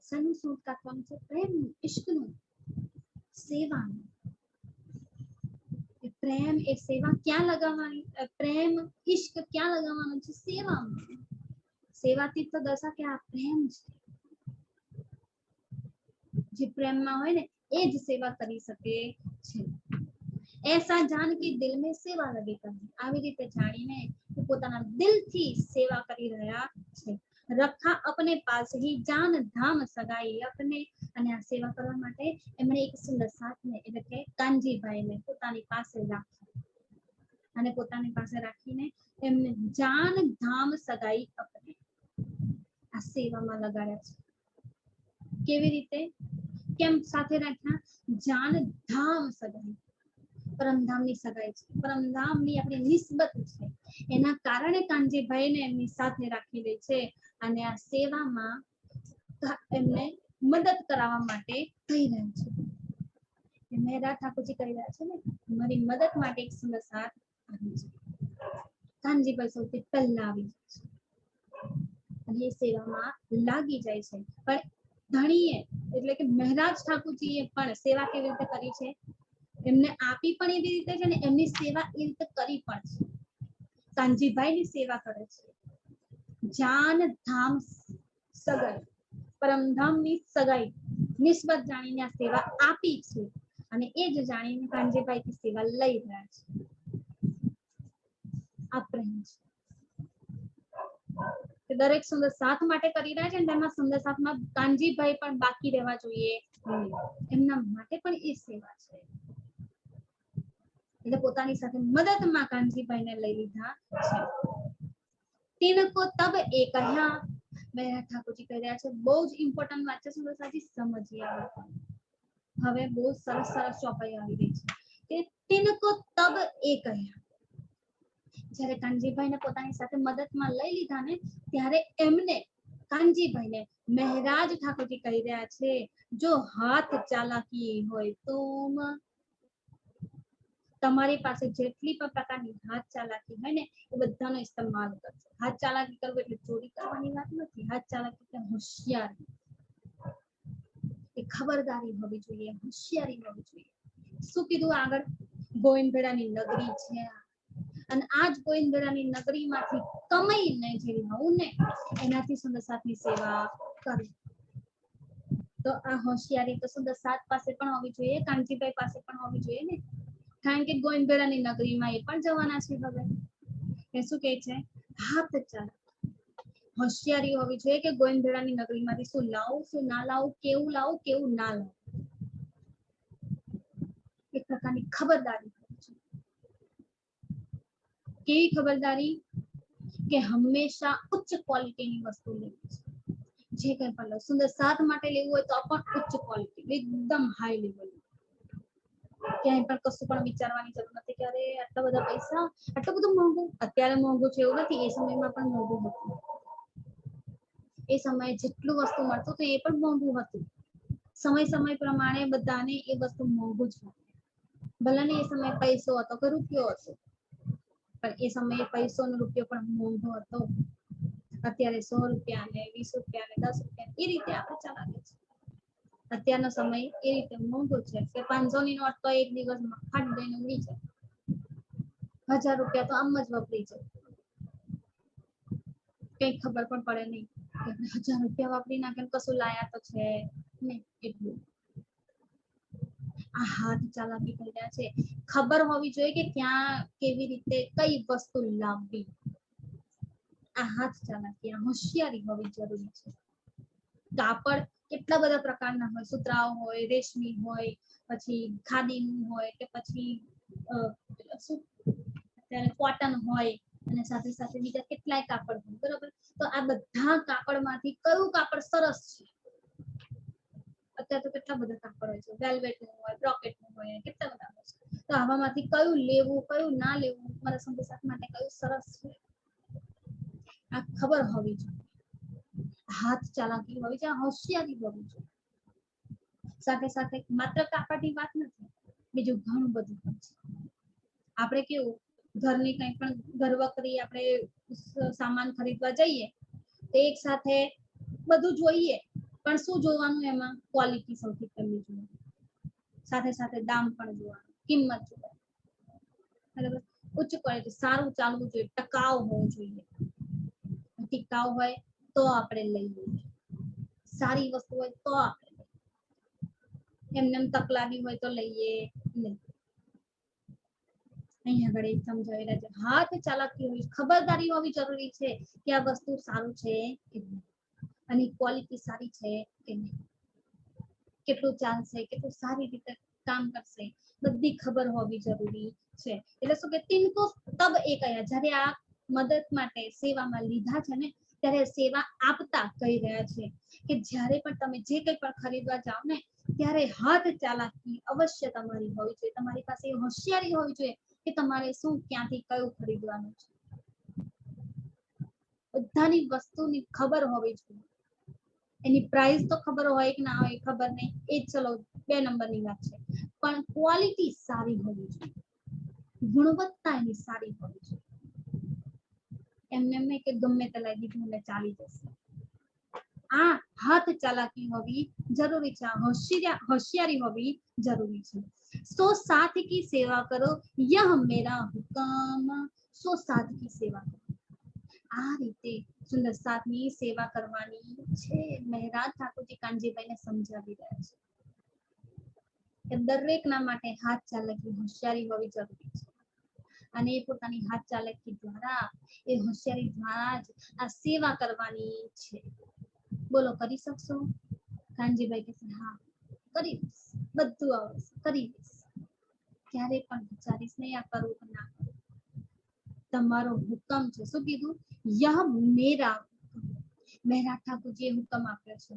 શેનું સૂત કાતવાનું છે? પ્રેમનું, ઇશ્કનું, સેવાનું. પ્રેમ એ સેવા ક્યાં લગાવવાની? પ્રેમ ઇશ્ક ક્યાં લગાવવાનું છે? સેવામાં. સેવાથી તો દશા કે આ પ્રેમ છે. જે પ્રેમમાં હોય ને એ જ સેવા કરી શકે છે. ऐसा जान के दिल में सेवा लगे करनी. આવી રીતે જાણીને પોતાના દિલથી સેવા કરી રહ્યા છે. રખા अपने पास ही जान धाम सगाई अपने. અને આ સેવા કરવા માટે એમણે એક સુંદર સાથને એટલે કે કાનજીભાઈને પોતાની પાસે રાખ્યા અને પોતાની પાસે રાખીને એમને જાન ધામ સગાઈ अपने આ સેવામાં લગાડ્યા છે. કેવી રીતે? કેમ સાથે રાખ્યા? જાન ધામ સગાઈ, પરમધામની સગાઈ છે, પરમધામની આપણી નિસ્બત છે. એના કારણે કાનજીભાઈને એમની સાથે રાખી દે છે અને આ સેવામાં એમને મદદ કરાવવા માટે કહી રહ્યા છે. મેરા ઠાકોરજી કહી રહ્યા છે ને મારી મદદ માટે એક સુંદર સાથ આવી છે. કાનજીભાઈ સૌથી પહેલા આવી જાય છે અને એ સેવામાં લાગી જાય છે. પણ ધણીએ એટલે કે મહેરાજ ઠાકોરજીએ પણ સેવા કેવી રીતે કરી છે? એમને આપી પણ એવી રીતે છે ને એમની સેવા એ રીતે કરી પણ છે. કાનજીભાઈની સેવા કરે છે. જાન ધામ સગાઈ, પરમધામની સગાઈ નિસ્બત જાણીને આ સેવા આપી છે અને એ જ જાણીને કાનજીભાઈથી સેવા લઈ રહ્યા છે. આ પ્રેમ છે. દરેક સુંદર સાથ માટે કરી રહ્યા છે અને તેમાં સુંદર સાથમાં કાનજીભાઈ પણ બાકી રહેવા જોઈએ. એમના માટે પણ એ સેવા છે. એટલે પોતાની સાથે મદદમાં કાનજીભાઈને લઈ લીધા છે. તિनको तब एक कहया. મેરા ઠાકોરજી કહી રહ્યા છે બહુ જ ઇમ્પોર્ટન્ટ વાત છે સુંદર સાથી, સમજીએ. હવે બહુ સરસ સરસ ચોપાઈ આવી રહી છે કે તિनको तब एक कहया. જ્યારે કાનજીભાઈને પોતાની સાથે મદદમાં લઈ લીધા ને ત્યારે એમને કાનજીભાઈને મહેરાજ ઠાકોરજી કહી રહ્યા છે જો હાથ ચાલાકી હોય તો તમારી પાસે જેટલી પણ પ્રકારની હાથ ચાલાકી હોય ને એ બધાનો ઇસ્તેમાલ કરજો. હાથ ચાલાકી કરવું એટલે ચોરી કરવાની વાત નથી. હાથ ચાલાકી એટલે હોશિયારી, એ ખબરદારી હોવી જોઈએ, હોશિયારી હોવી જોઈએ. શું કીધું આગળ? ગોવિંદભેડાની નગરી છે અને આ જ ગોવિંદભેડાની નગરીમાંથી કમાઈને જે લઉં ને એનાથી સુંદર સાતની સેવા કરવી. તો આ હોશિયારી તો સુંદર સાત પાસે પણ હોવી જોઈએ, કાંજીભાઈ પાસે પણ હોવી જોઈએ ને, કારણ કે ગોવિંદભેડાની નગરીમાં એ પણ જવાના છે. હવે એ શું કહે છે? હાથ ચાલાકી, હોશિયારી હોવી જોઈએ કે ગોવિંદભેડાની નગરીમાંથી શું લાવું, શું ના લાવું, કેવું લાવું, કેવું ના લાવું. એક પ્રકારની ખબરદારી હોવી જોઈએ. કેવી ખબરદારી? કે હંમેશા ઉચ્ચ ક્વોલિટીની વસ્તુ લેવી છે. જે કંઈ પણ લો, સુંદર સાત માટે લેવું હોય તો પણ ઉચ્ચ ક્વોલિટી, એકદમ હાઈ લેવલ. ક્યાંય પણ કશું પણ વિચારવાની જરૂર નથી કે અરે આટલા બધા પૈસા, આટલું બધું મોંઘું. અત્યારે મોંઘું છે એવું નથી, એ સમયમાં પણ મોંઘું હતું. એ સમયે જેટલું વસ્તુ મળતું હતું એ પણ મોંઘું હતું. સમય પ્રમાણે બધાને એ વસ્તુ મોંઘું જ હતું. ભલે ને એ સમયે પૈસો હતો કે રૂપિયો હતો, પણ એ સમયે પૈસો ને રૂપિયો પણ મોંઘો હતો. અત્યારે 100 રૂપિયા ને 20 રૂપિયા ને 10 રૂપિયા એ રીતે આપણે ચલાવીએ છીએ. અત્યારનો સમય એ રીતે મોંઘો છે કે 500 ની નોટ તો એક દિવસમાં ફાટ દઈને ઉડી જાય. 1000 રૂપિયા તો આમ જ વપરી જાય, કઈ ખબર પણ પડે નહીં કે 1000 રૂપિયા વાપરી નાખે કશું લાયા તો છે નહીં. એટલું આ હાથ ચાલાકી થઈ રહ્યા છે. ખબર હોવી જોઈએ કે ક્યાં કેવી રીતે કઈ વસ્તુ લાવવી. આ હાથ ચાલાકી, આ હોશિયારી હોવી જરૂરી છે. કાપડ કેટલા બધા પ્રકારના હોય, સુતરાઉ હોય, રેશમી હોય, પછી ખાદીનું હોય કે પછી કોટન હોય અને સાથે સાથે બીજા કેટલાય કાપડ હોય, બરોબર? તો આ બધા કાપડમાંથી કયું કાપડ સરસ છે? અત્યારે તો કેટલા બધા કાપડ હોય છે, વેલ્વેટનું હોય, બ્રોકેટનું હોય, કેટલા બધા હોય છે. તો આમાંથી કયું લેવું, કયું ના લેવું, મારા સંદેશા માટે કયું સરસ છે, આ ખબર હોવી જોઈએ. હાથ ચાલાકી હોવી જોઈએ, હોશિયારી હોવી જોઈએ. સાથે સાથે માત્ર કાપડની વાત નથી, બીજું ઘણું બધું હોય છે. આપણે કેવું ઘરની કંઈ પણ ઘરવકરી આપણે સામાન ખરીદવા જઈએ તો એક સાથે બધું જોઈએ, પણ શું જોવાનું? એમાં ક્વોલિટી સૌથી પહેલી જોઈએ, સાથે સાથે દામ પણ જોવાનું, કિંમત જોવાની, બરાબર? ઉચ્ચ ક્વોલિટી, સારું ચાલવું જોઈએ, ટકાઉ હોવું જોઈએ. ટિકાઉ હોય તો આપણે લઈએ, સારી વસ્તુ હોય તો આપણે લઈએ. એમને તક લાગી હોય તો લઈએ નહીં. અહીંયા આગળ સમજાવી રહ્યા છે હાથ ચાલાકી હોવી, ખબરદારી હોવી જરૂરી છે કે આ વસ્તુ સારું છે કે નહીં, અને ક્વોલિટી સારી છે કે નહીં, કેટલું ચાલશે, કેટલું સારી રીતે કામ કરશે, બધી ખબર હોવી જરૂરી છે. એટલે શું કે તિनको તબ એ કયા, જ્યારે આ મદદ માટે સેવામાં લીધા છે ને ત્યારે સેવા આપતા કહી રહ્યા છે કે જ્યારે પણ તમે જે કંઈ પણ ખરીદવા જાઓ ને ત્યારે હાથ ચાલાકી અવશ્ય તમારી હોવી જોઈએ. તમારી પાસે હોશિયારી હોવી જોઈએ કે તમારે શું ક્યાંથી કયું ખરીદવાનું છે. બધાની વસ્તુની ખબર હોવી જોઈએ. એની પ્રાઇસ તો ખબર હોય કે ના હોય ખબર નહીં, એ ચલો 2 નંબરની વાત છે, પણ ક્વોલિટી સારી હોવી જોઈએ, ગુણવત્તા એની સારી હોવી જોઈએ. એમને એમ કે ગમે તે લઈ દીધું એટલે ચાલી જશે, આ હાથ ચાલાકી હોવી જરૂરી છે, હોશિયારી હોવી જરૂરી છે. 107 की सेवा करो यह मेरा हुक्म, 107 की सेवा करो. આ રીતે સુંદર સાતની સેવા કરવાની છે. મહેરાજ ઠાકોરજી કાનજીભાઈને સમજાવી રહ્યા છે કે દરેકના માટે હાથ ચાલાકી હોશિયારી હોવી જરૂરી છે, અને એ પોતાની હાથ ચાલાકી દ્વારા, એ હોશિયારી દ્વારા જ આ સેવા કરવાની છે. બોલો, કરી શકશો? કાનજીભાઈ કહે હા કરી દઈશ, બધું આવડશે, કરી દઈશ. ક્યારે પણ વિચારીશ નહીં આ કરું કે ના કરું, તમારો હુકમ છે. શું કીધું? યહ મેરા, મહેરાજ ઠાકોરજીએ હુકમ આપ્યો છે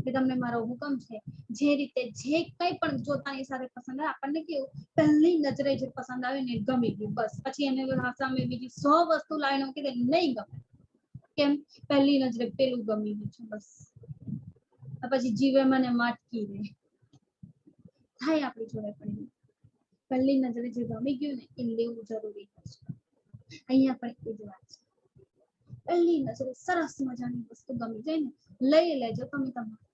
કે તમને મારો હુકમ છે. જે રીતે જે કંઈ પણ જોતાની સાથે પસંદ આવે, આપણને કેવું પહેલી નજરે જે પસંદ આવે ને ગમી ગયું, બસ પછી એને સામે બીજી 100 વસ્તુ લાવીને મૂકી દે, નહીં ગમે. કેમ? પહેલી નજરે પેલું ગમી ગયું છે, બસ પછી જીવે મને માટકી રહે થાય આપણી જોડે. પણ પહેલી નજરે જે ગમી ગયું ને એ લેવું જરૂરી છે. અહીંયા પણ એ જ વાત છે. પહેલી નજરે સરસ મજાની વસ્તુ ગમી જાય ને લઈ લેજો તમે. તમારે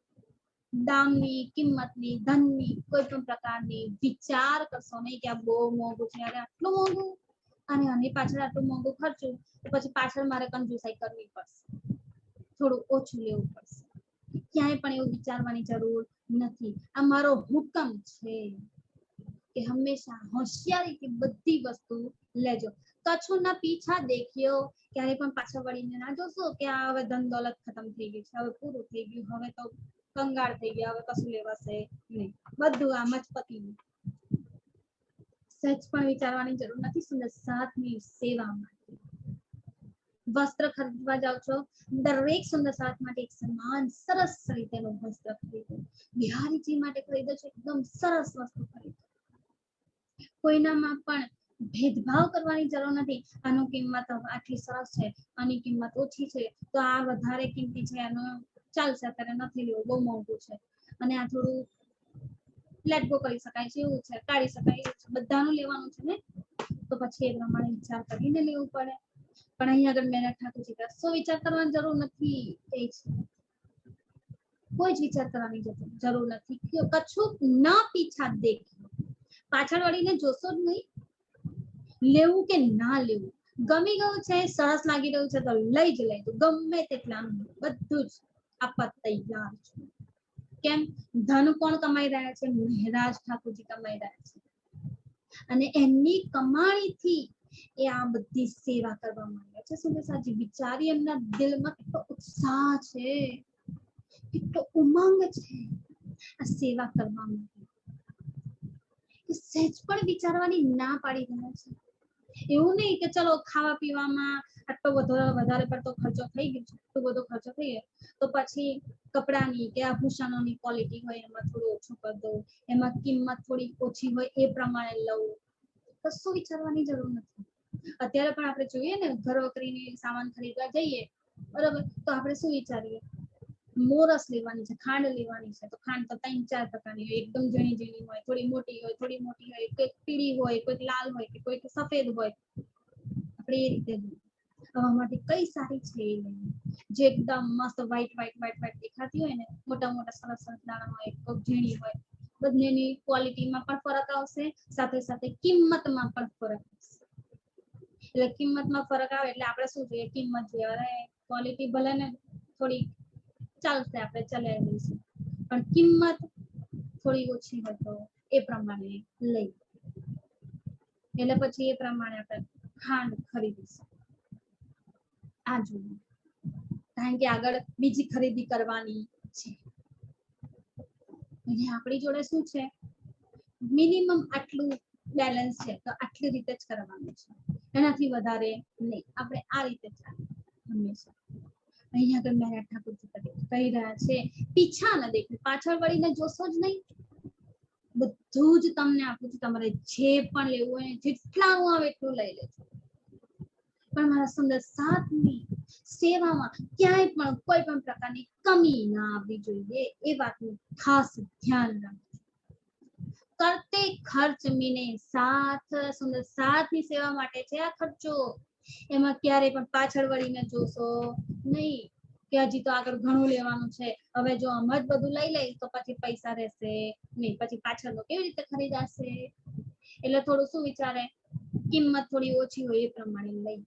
દામની, કિંમતની, ધનની કોઈ પણ પ્રકારની વિચાર કરશો નહીં કે આ બહુ મોંઘું છે, અરે આટલું મોંઘું, અને આની પાછળ આટલું મોંઘું ખર્ચું તો પછી પાછળ મારે કંજુસાઈ કરવી પડશે, થોડું ઓછું લેવું પડશે. ક્યાંય પણ એવું વિચારવાની જરૂર નથી. આ મારો હુકમ છે કે હંમેશા હોશિયારીથી બધી વસ્તુ લેજો. કચ્છોના પીછા દેખ્યો, ક્યારે પણ પાછળ વળીને ના જોશો કે આ હવે ધન દોલત ખતમ થઈ ગઈ છે, હવે પૂરું થઈ ગયું, હવે તો કંગાળ થઈ ગયા, હવે કશું લેવાશે નહીં, બધું આમ જ પતી ગયું. સહેજ પણ વિચારવાની જરૂર નથી. સુંદર સાથની સેવા માટે વસ્ત્ર ખરીદવા જાઓ છો, દરેક સુંદર સાથ માટે એક સમાન સરસ રીતેનું વસ્ત્ર ખરીદો. બિહારીજી માટે ખરીદો છો, એકદમ સરસ વસ્તુ ખરીદો. કોઈનામાં પણ ભેદભાવ કરવાની જરૂર નથી. આનું કિંમત આટલી સરસ છે, આની કિંમત ઓછી છે, તો આ વધારે કિંમતી છે, આનો ચાલશે, અત્યારે નથી લેવું, બહુ મોંઘું છે, અને આ થોડું લેટ ગો કરી શકાય છે, એવું છે, કાઢી શકાય એવું છે, બધાનું લેવાનું છે ને, તો પછી એ પ્રમાણે વિચાર કરીને લેવું પડે. પણ અહીંયા આગળ મેરા ઠાકોરજી કશો વિચાર કરવાની જરૂર નથી. એ છે કોઈ જ વિચાર કરવાની જરૂર નથી. કછું ના પીછા દેખ્યો, પાછળ વળીને જોશો જ નહીં. લેવું કે ના લેવું, ગમી ગયું છે, સરસ લાગી રહ્યું છે તો લઈ જ લેજો, ગમે તેટલાનું બધું જ આપવા તૈયાર છું. કેમ? ધન કોણ કમાઈ રહ્યા છે? મહેરાજ ઠાકોરજી કમાઈ રહ્યા છે, અને એમની કમાણીથી એ આ બધી સેવા કરવા માંગ્યા છે. સુંદર સાજી વિચારી એમના દિલમાં કેટલો ઉત્સાહ છે, કેટલો ઉમંગ છે આ સેવા કરવા માટે. સહેજ પણ વિચારવાની ના પાડી રહ્યા છે. એવું નહીં કે ચલો ખાવા પીવામાં આટલો વધારે પડતો ખર્ચો થઈ ગયો છે, એટલો બધો ખર્ચો થઈ ગયો તો પછી કપડાની કે આભૂષણોની ક્વોલિટી હોય એમાં થોડું ઓછું કરી દો, એમાં કિંમત થોડી ઓછી હોય એ પ્રમાણે લઉં. કશું વિચારવાની જરૂર નથી. અત્યારે પણ આપણે જોઈએ ને, ઘર વકરીની સામાન ખરીદવા જઈએ બરાબર, તો આપણે શું વિચારીએ? મોરસ લેવાની છે, ખાંડ લેવાની છે, તો ખાંડ તો 3-4 પ્રકારની હોય, એકદમ ઝીણી ઝીણી હોય, થોડી મોટી હોય, થોડી મોટી હોય, કોઈક પીળી હોય, કોઈક લાલ હોય, કે કોઈક સફેદ હોય. આપણે એ રીતે હવા માટે કઈ સારી છે એ લેવાની, જે એકદમ મસ્ત વ્હાઈટ દેખાતી હોય ને, મોટા મોટા સરસ સરસ દાણા હોય, કોઈક ઝીણી હોય. બંનેની ક્વોલિટીમાં પણ ફરક આવશે, સાથે સાથે કિંમતમાં પણ ફરક આવશે. એટલે કિંમતમાં ફરક આવે એટલે આપણે શું જોઈએ? કિંમત જોઈએ. અરે ક્વોલિટી ભલે ને થોડી ચાલશે, આપણે ચલાવી લઈશું, પણ કિંમત થોડી ઓછી હોય તો એ પ્રમાણે લઈ, એટલે પછી એ પ્રમાણે આપણે ખાંડ ખરીદીશું. આ જોઈએ, કારણ કે આગળ બીજી ખરીદી કરવાની છે. આપણી જોડે શું છે? મિનિમમ આટલું બેલેન્સ છે, તો આટલી રીતે જ કરવાનું છે, એનાથી વધારે નહીં. આપણે આ રીતે ચાલે હંમેશા. અહીંયા આગળ મેરા ઠાકોરજી કહી રહ્યા છે, પીછા ન દેખો, પાછળ વળીને જોશો જ નહીં. બધું જ તમને આપું છું, તમારે જે પણ લેવું હોય જેટલાનું આવે એટલું લઈ લેજો, પણ મારા સુંદર સાથની સેવામાં ક્યાંય પણ કોઈ પણ પ્રકારની કમી ના આવવી જોઈએ, એ વાતનું ખાસ ધ્યાન રાખજો. કરતે ખર્ચ મીને સાથ, સુંદર સાથની સેવા માટે છે આ ખર્ચો. એમાં ક્યારે પણ પાછળ વળીને જોશો નહીં કે હજી તો આગળ ઘણું લેવાનું છે, હવે જો આમ જ બધું લઈ લઈશ તો પછી પૈસા રહેશે નહીં, પછી પાછળ કેવી રીતે ખરીદાશે? એટલે થોડું શું વિચારે? કિંમત થોડી ઓછી હોય એ પ્રમાણે લઈ.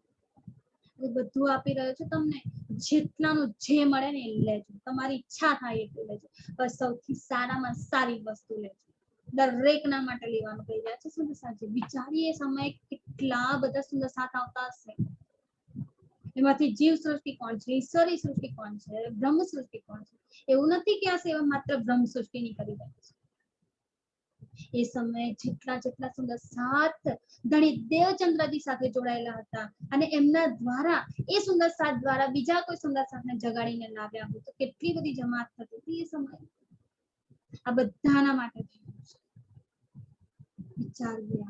બધું આપી રહ્યો છું તમને, જેટલાનું જે મળે ને એ લેજો, તમારી ઈચ્છા થાય એટલું લેજો, બસ સૌથી સારામાં સારી વસ્તુ લેજો. દરેકના માટે લેવાનું કહી રહ્યા છે સુંદર સાથી. વિચારીએ સમયે કેટલા બધા સુંદર સાથ આવતા હશે. એમાંથી જીવ સૃષ્ટિ કોણ છે? ઈશ્વરી સૃષ્ટિ કોણ છે? બ્રહ્મ સૃષ્ટિ કોણ છે? એવું નથી કે આ સેવા માત્ર બ્રહ્મ સૃષ્ટિની કરી રહી છે. એ સમયે જેટલા સુંદર સાથ ધણી દેવચંદ્રજી સાથે જોડાયેલા હતા, અને એમના દ્વારા એ સુંદર સાથ દ્વારા બીજા કોઈ સુંદર સાથને જગાડીને લાવ્યા હોય તો કેટલી બધી જમાત થતી હતી એ સમયે. આ બધાના માટે વિચારીએ.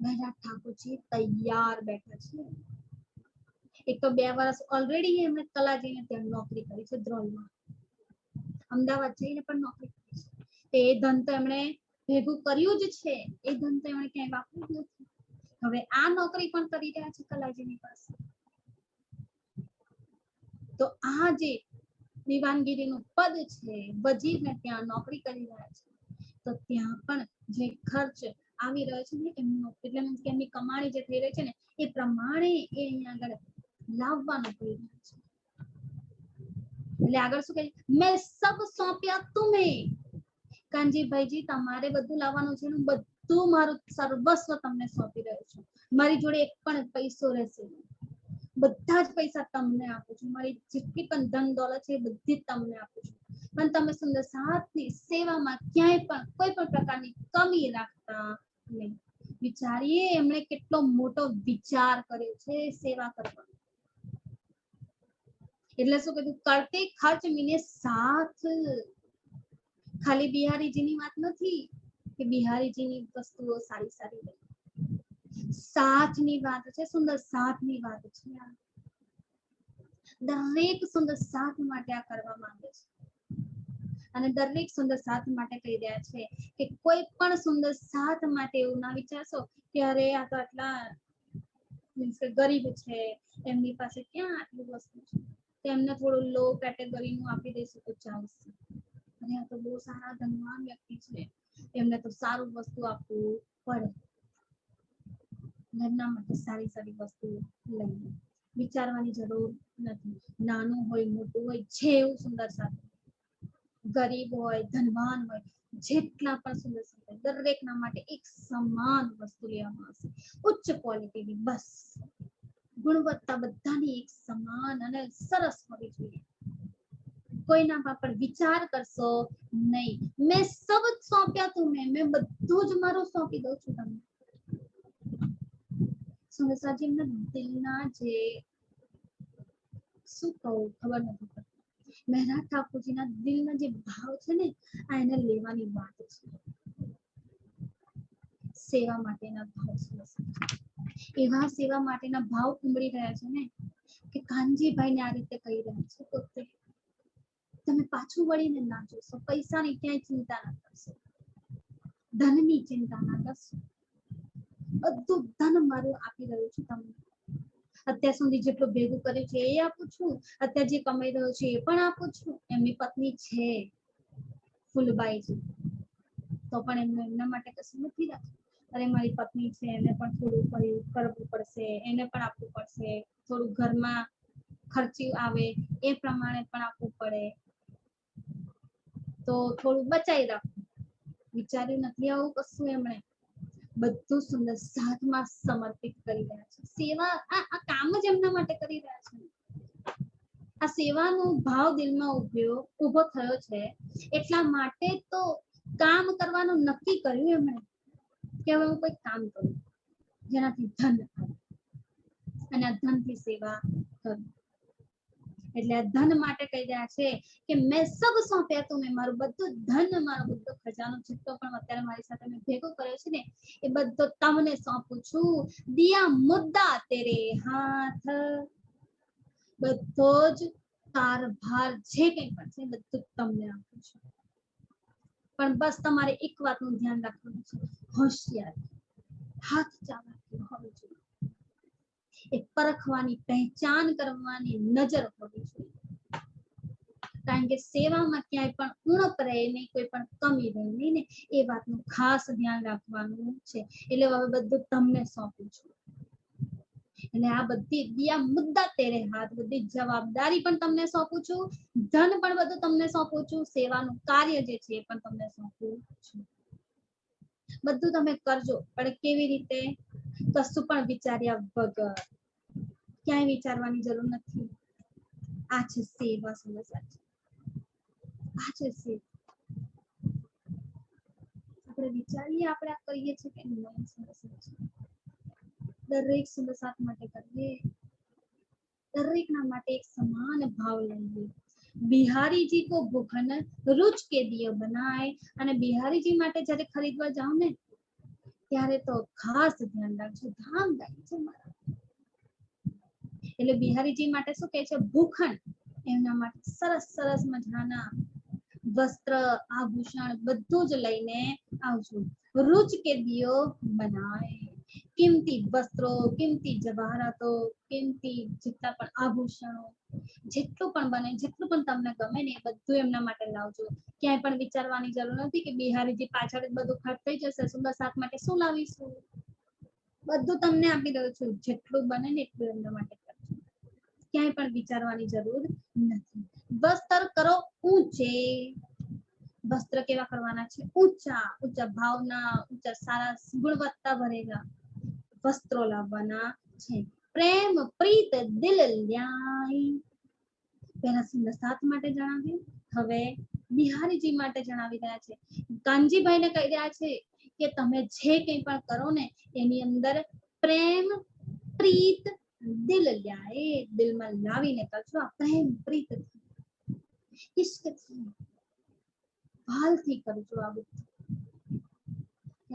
મહેરાજ ઠાકોરજી તૈયાર બેઠા છે. એક તો 2 વર્ષ ઓલરેડી એમણે કલાજીને ત્યાં નોકરી કરી છે, ધ્રોલમાં. અમદાવાદ જઈને પણ નોકરી કરી છે. એ ધન તો એમણે ભેગું કર્યું જ છે, એ ધન તો તો એમણે ક્યાંય વાપર્યું જ નથી. હવે આ નોકરી પણ કરી રહ્યા છે કલાજીની પાસે. તો આ જે દિવાનગીરીનું પદ છે, વજીરને ત્યાં નોકરી કરી રહ્યા છે, તો ત્યાં પણ જે ખર્ચ આવી રહ્યો છે ને એમનો, એટલે કે એમની કમાણી જે થઈ રહી છે ને એ પ્રમાણે એ અહીંયા આગળ લાવવાનું કરી રહ્યા છે. એટલે આગળ શું કહે, મેં સબ સોંપ્યા તુમે, કાનજીભાઈજી તમારે બધું લાવવાનું છે, બધું મારું સર્વસ્વ તમને સોંપી રહ્યો છું. મારી જોડે એક પણ પૈસો રહેશે નહીં, બધા જ પૈસા તમને આપું છું, મારી જેટલી પણ ધન દોલત છે એ બધી જ તમને આપું છું, પણ તમે સુંદર સાથની સેવામાં ક્યાંય પણ કોઈ પણ પ્રકારની કમી રાખતા નહીં. વિચારીએ એમણે કેટલો મોટો વિચાર કર્યો છે સેવા કરવાનો. એટલે શું કીધું, કરતે ખર્ચ મીને સાથ. ખાલી બિહારીજીની વાત નથી કે બિહારીજીની વસ્તુઓ સારી સારી લઈ, સાથની વાત છે, સુંદર સાથની વાત છે. દરેક સુંદર સાથ માટે આ કરવા માંગે છે, અને દરેક સુંદર સાથ માટે કહી રહ્યા છે કે કોઈ પણ સુંદર સાથ માટે એવું ના વિચારશો કે અરે આ તો આટલા મીન્સ કે ગરીબ છે, એમની પાસે ક્યાં આટલું વસ્તુ છે, તેમને થોડું લો કેટેગરીનું આપી દઈશું તો ચાલશે. અને આ તો બહુ સારા ધનવાન વ્યક્તિ છે, એમને તો સારું વસ્તુ આપવું પડે. ઘરના માટે સારી સારી વસ્તુ લઈએ, વિચારવાની જરૂર નથી. નાનું હોય મોટું હોય, જેવું સુંદર સાથ, ગરીબ હોય ધનવાન હોય, જેટલા પણ સુંદર સાથ, દરેકના માટે એક સમાન વસ્તુ લેવામાં આવશે, ઉચ્ચ ક્વોલિટીની, બસ ગુણવત્તા બધાની એક સમાન અને સરસ હોવી જોઈએ. કોઈના પર વિચાર કરશો નહીં. મેં સબ સોંપ્યા તુમે, મેં બધું જ મારું સોંપી દઉં છું તમને. સુંદરસાજીના દિલના જે શું કહું ખબર નથી પડતી, મહેરાજ ઠાકોરજીના દિલના જે ભાવ છે ને આ એને લેવાની વાત છે. સેવા માટેના ભાવ છે, એવા સેવા માટેના ભાવ ઉમડી રહ્યા છે ને કે કાનજીભાઈને આ રીતે કહી રહ્યા છે પોતે, તમે પાછું વળીને ના જોશો, પૈસાની ક્યાંય ચિંતા ના કરશો, ધનની ચિંતા ના કરશો, બધું ધન મારું આપી રહ્યું છું તમને. અત્યાર સુધી જેટલું ભેગું કર્યું છે એ આપું છું, અત્યારે જે કમાઈ રહ્યો છે એ પણ આપું છું. એમની પત્ની છે ફૂલબાઈજી, તો પણ એમને એમના માટે કશું નથી રાખ્યું. અરે મારી પત્ની છે, એને પણ થોડું કરવું પડશે, એને પણ આપવું પડશે, થોડું ઘરમાં ખર્ચી આવે એ પ્રમાણે પણ આપવું પડે, તો થોડું બચાવી રાખવું. વિચાર્યું નથી આવું કશું એમણે, બધું સુંદર સાથમાં સમર્પિત કરી રહ્યા છે. સેવા આ કામ જ એમના માટે કરી રહ્યા છે. આ સેવાનો ભાવ દિલમાં ઉભો થયો છે, એટલા માટે તો કામ કરવાનું નક્કી કર્યું એમણે કે હવે હું કોઈ કામ કરું જેનાથી ધન આવે, અને આ ધનથી સેવા કરું. એટલે આ ધન માટે કહી રહ્યા છે કે મેં સબ સોંપ્યા તું, મેં મારું બધું ધન, મારો બધો ખજાનો જેટલો પણ અત્યારે મારી સાથે મેં ભેગો કર્યો છે ને એ બધો તમને સોંપું છું. દિયા મુદ્દા તેરે હાથ, બધો જ કારભાર જે કંઈ પણ છે બધું તમને આપું છું. પણ બસ તમારે એક વાતનું ધ્યાન રાખવાનું છે, હોશિયાર, હાથ ચાલાકી હોવી જોઈએ, એ પરખવાની, પહેચાન કરવાની નજર હોવી જોઈએ. કારણ કે સેવામાં ક્યાંય પણ ઉણપ રહે નહીં, કોઈ પણ કમી રહે નહીં ને, એ વાતનું ખાસ ધ્યાન રાખવાનું છે. એટલે હવે બધું તમને સોંપું છું. એટલે આ બધી દિયા મુદ્દા તેરે હાથ, બધી જવાબદારી પણ તમને સોંપું છું, ધન પણ બધું તમને સોંપું છું, સેવાનું કાર્ય જે છે એ પણ તમને સોંપું છું. બધું તમે કરજો, પણ કેવી રીતે? કશું પણ વિચાર્યા વગર, ક્યાંય વિચારવાની જરૂર નથી. આ છે સેવા. સમજવાથી આ છે સેવા. આપણે વિચારીએ આપણે આ કરીએ છીએ કે નહીં, દરેક સુંદર સાથ માટે કરીએ, દરેકના માટે એક સમાન ભાવ લઈએ. બિહારીજી કો ભૂખન રૂચ કે દિયો બનાય, અને બિહારીજી માટે જ્યારે ખરીદવા જાવ ને ત્યારે તો ખાસ ધ્યાન રાખજો, ધામ થાય છે મારા. એટલે બિહારીજી માટે શું કહે છે? ભૂખન. એમના માટે સરસ સરસ મજાના વસ્ત્ર, આભૂષણ બધું જ લઈને આવજો. रुच के दियो बनाए। કિંમતી વસ્ત્રો, કિંમતી જવાહરાતો, કિંમતી જેટલા પણ આભૂષણો, જેટલું પણ બને, જેટલું પણ તમને ગમે ને એ બધું એમના માટે લાવજો. ક્યાંય પણ વિચારવાની જરૂર નથી કે બિહારીજી પાછળ જ બધું ખર્ચ થઈ જશે, સુંદર સાથ માટે શું લાવીશું. બધું તમને આપી દઉં છું, જેટલું બને ને એટલું એમના માટે કરજો. ક્યાંય પણ વિચારવાની જરૂર નથી. વસ્ત્ર કરો ઊંચે. વસ્ત્ર કેવા કરવાના છે? ઊંચા, ઊંચા ભાવના, ઊંચા સારા ગુણવત્તા ભરેલા વસ્ત્રો લાવવાના છે. પ્રેમ પ્રીત દિલ લ્યાય. પહેલા સુંદર સાથ માટે જણાવ્યું, હવે બિહારીજી માટે જણાવી રહ્યા છે. કાનજીભાઈને કહી રહ્યા છે કે તમે જે કંઈ પણ કરો ને એની અંદર પ્રેમ પ્રીત દિલ લ્યાય, દિલમાં લાવીને કરજો. આ પ્રેમ પ્રીત ઇશ્કથી, ભાલથી કરજો. આ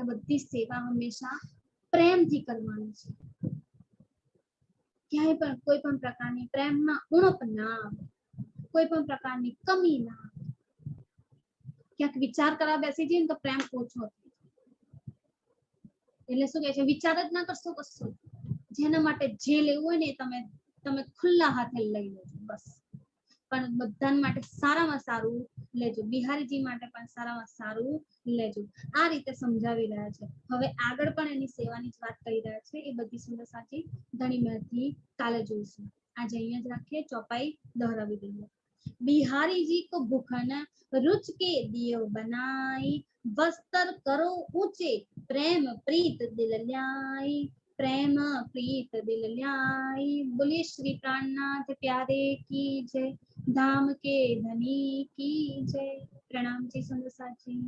બધી સેવા હંમેશા પ્રેમથી કરવાની છે. ક્યાંય પણ કોઈ પણ પ્રકારની પ્રેમમાં ઉણપ ના આવે, કોઈ પણ પ્રકારની કમી ના આવે. ક્યાંક વિચાર કરવા બેસી જઈએ ને તો પ્રેમ ઓછો થાય. એટલે શું કહે છે? વિચાર જ ના કરશો કશું. જેના માટે જે લેવું હોય ને તમે ખુલ્લા હાથે લઈ લેજો બસ. પણ બધા માટે સારામાં સારું લેજો. બિહારીજી માટે પણ સારામાં સારું લેજો. આ રીતે સમજાવી રહ્યા છે. હવે આગળ પણ એની સેવાની જ વાત કરી રહ્યા છે. એ બધી સુંદર સાચી ઘણી બધી કાલે જોઈશું. આજે અહીંયા જ રાખીએ, ચોપાઈ દોહરાવી દઈએ. बिहारी को भूखन रुच के दियो बनाई, वस्त्र करो ऊंचे, प्रेम प्रीत दिल ल्याई, प्रेम प्रीत दिल ल्याई। बोलिए श्री प्राणनाथ प्यारे की जय, धाम के धनी की जय। प्रणाम जी सुंदर साथ जी।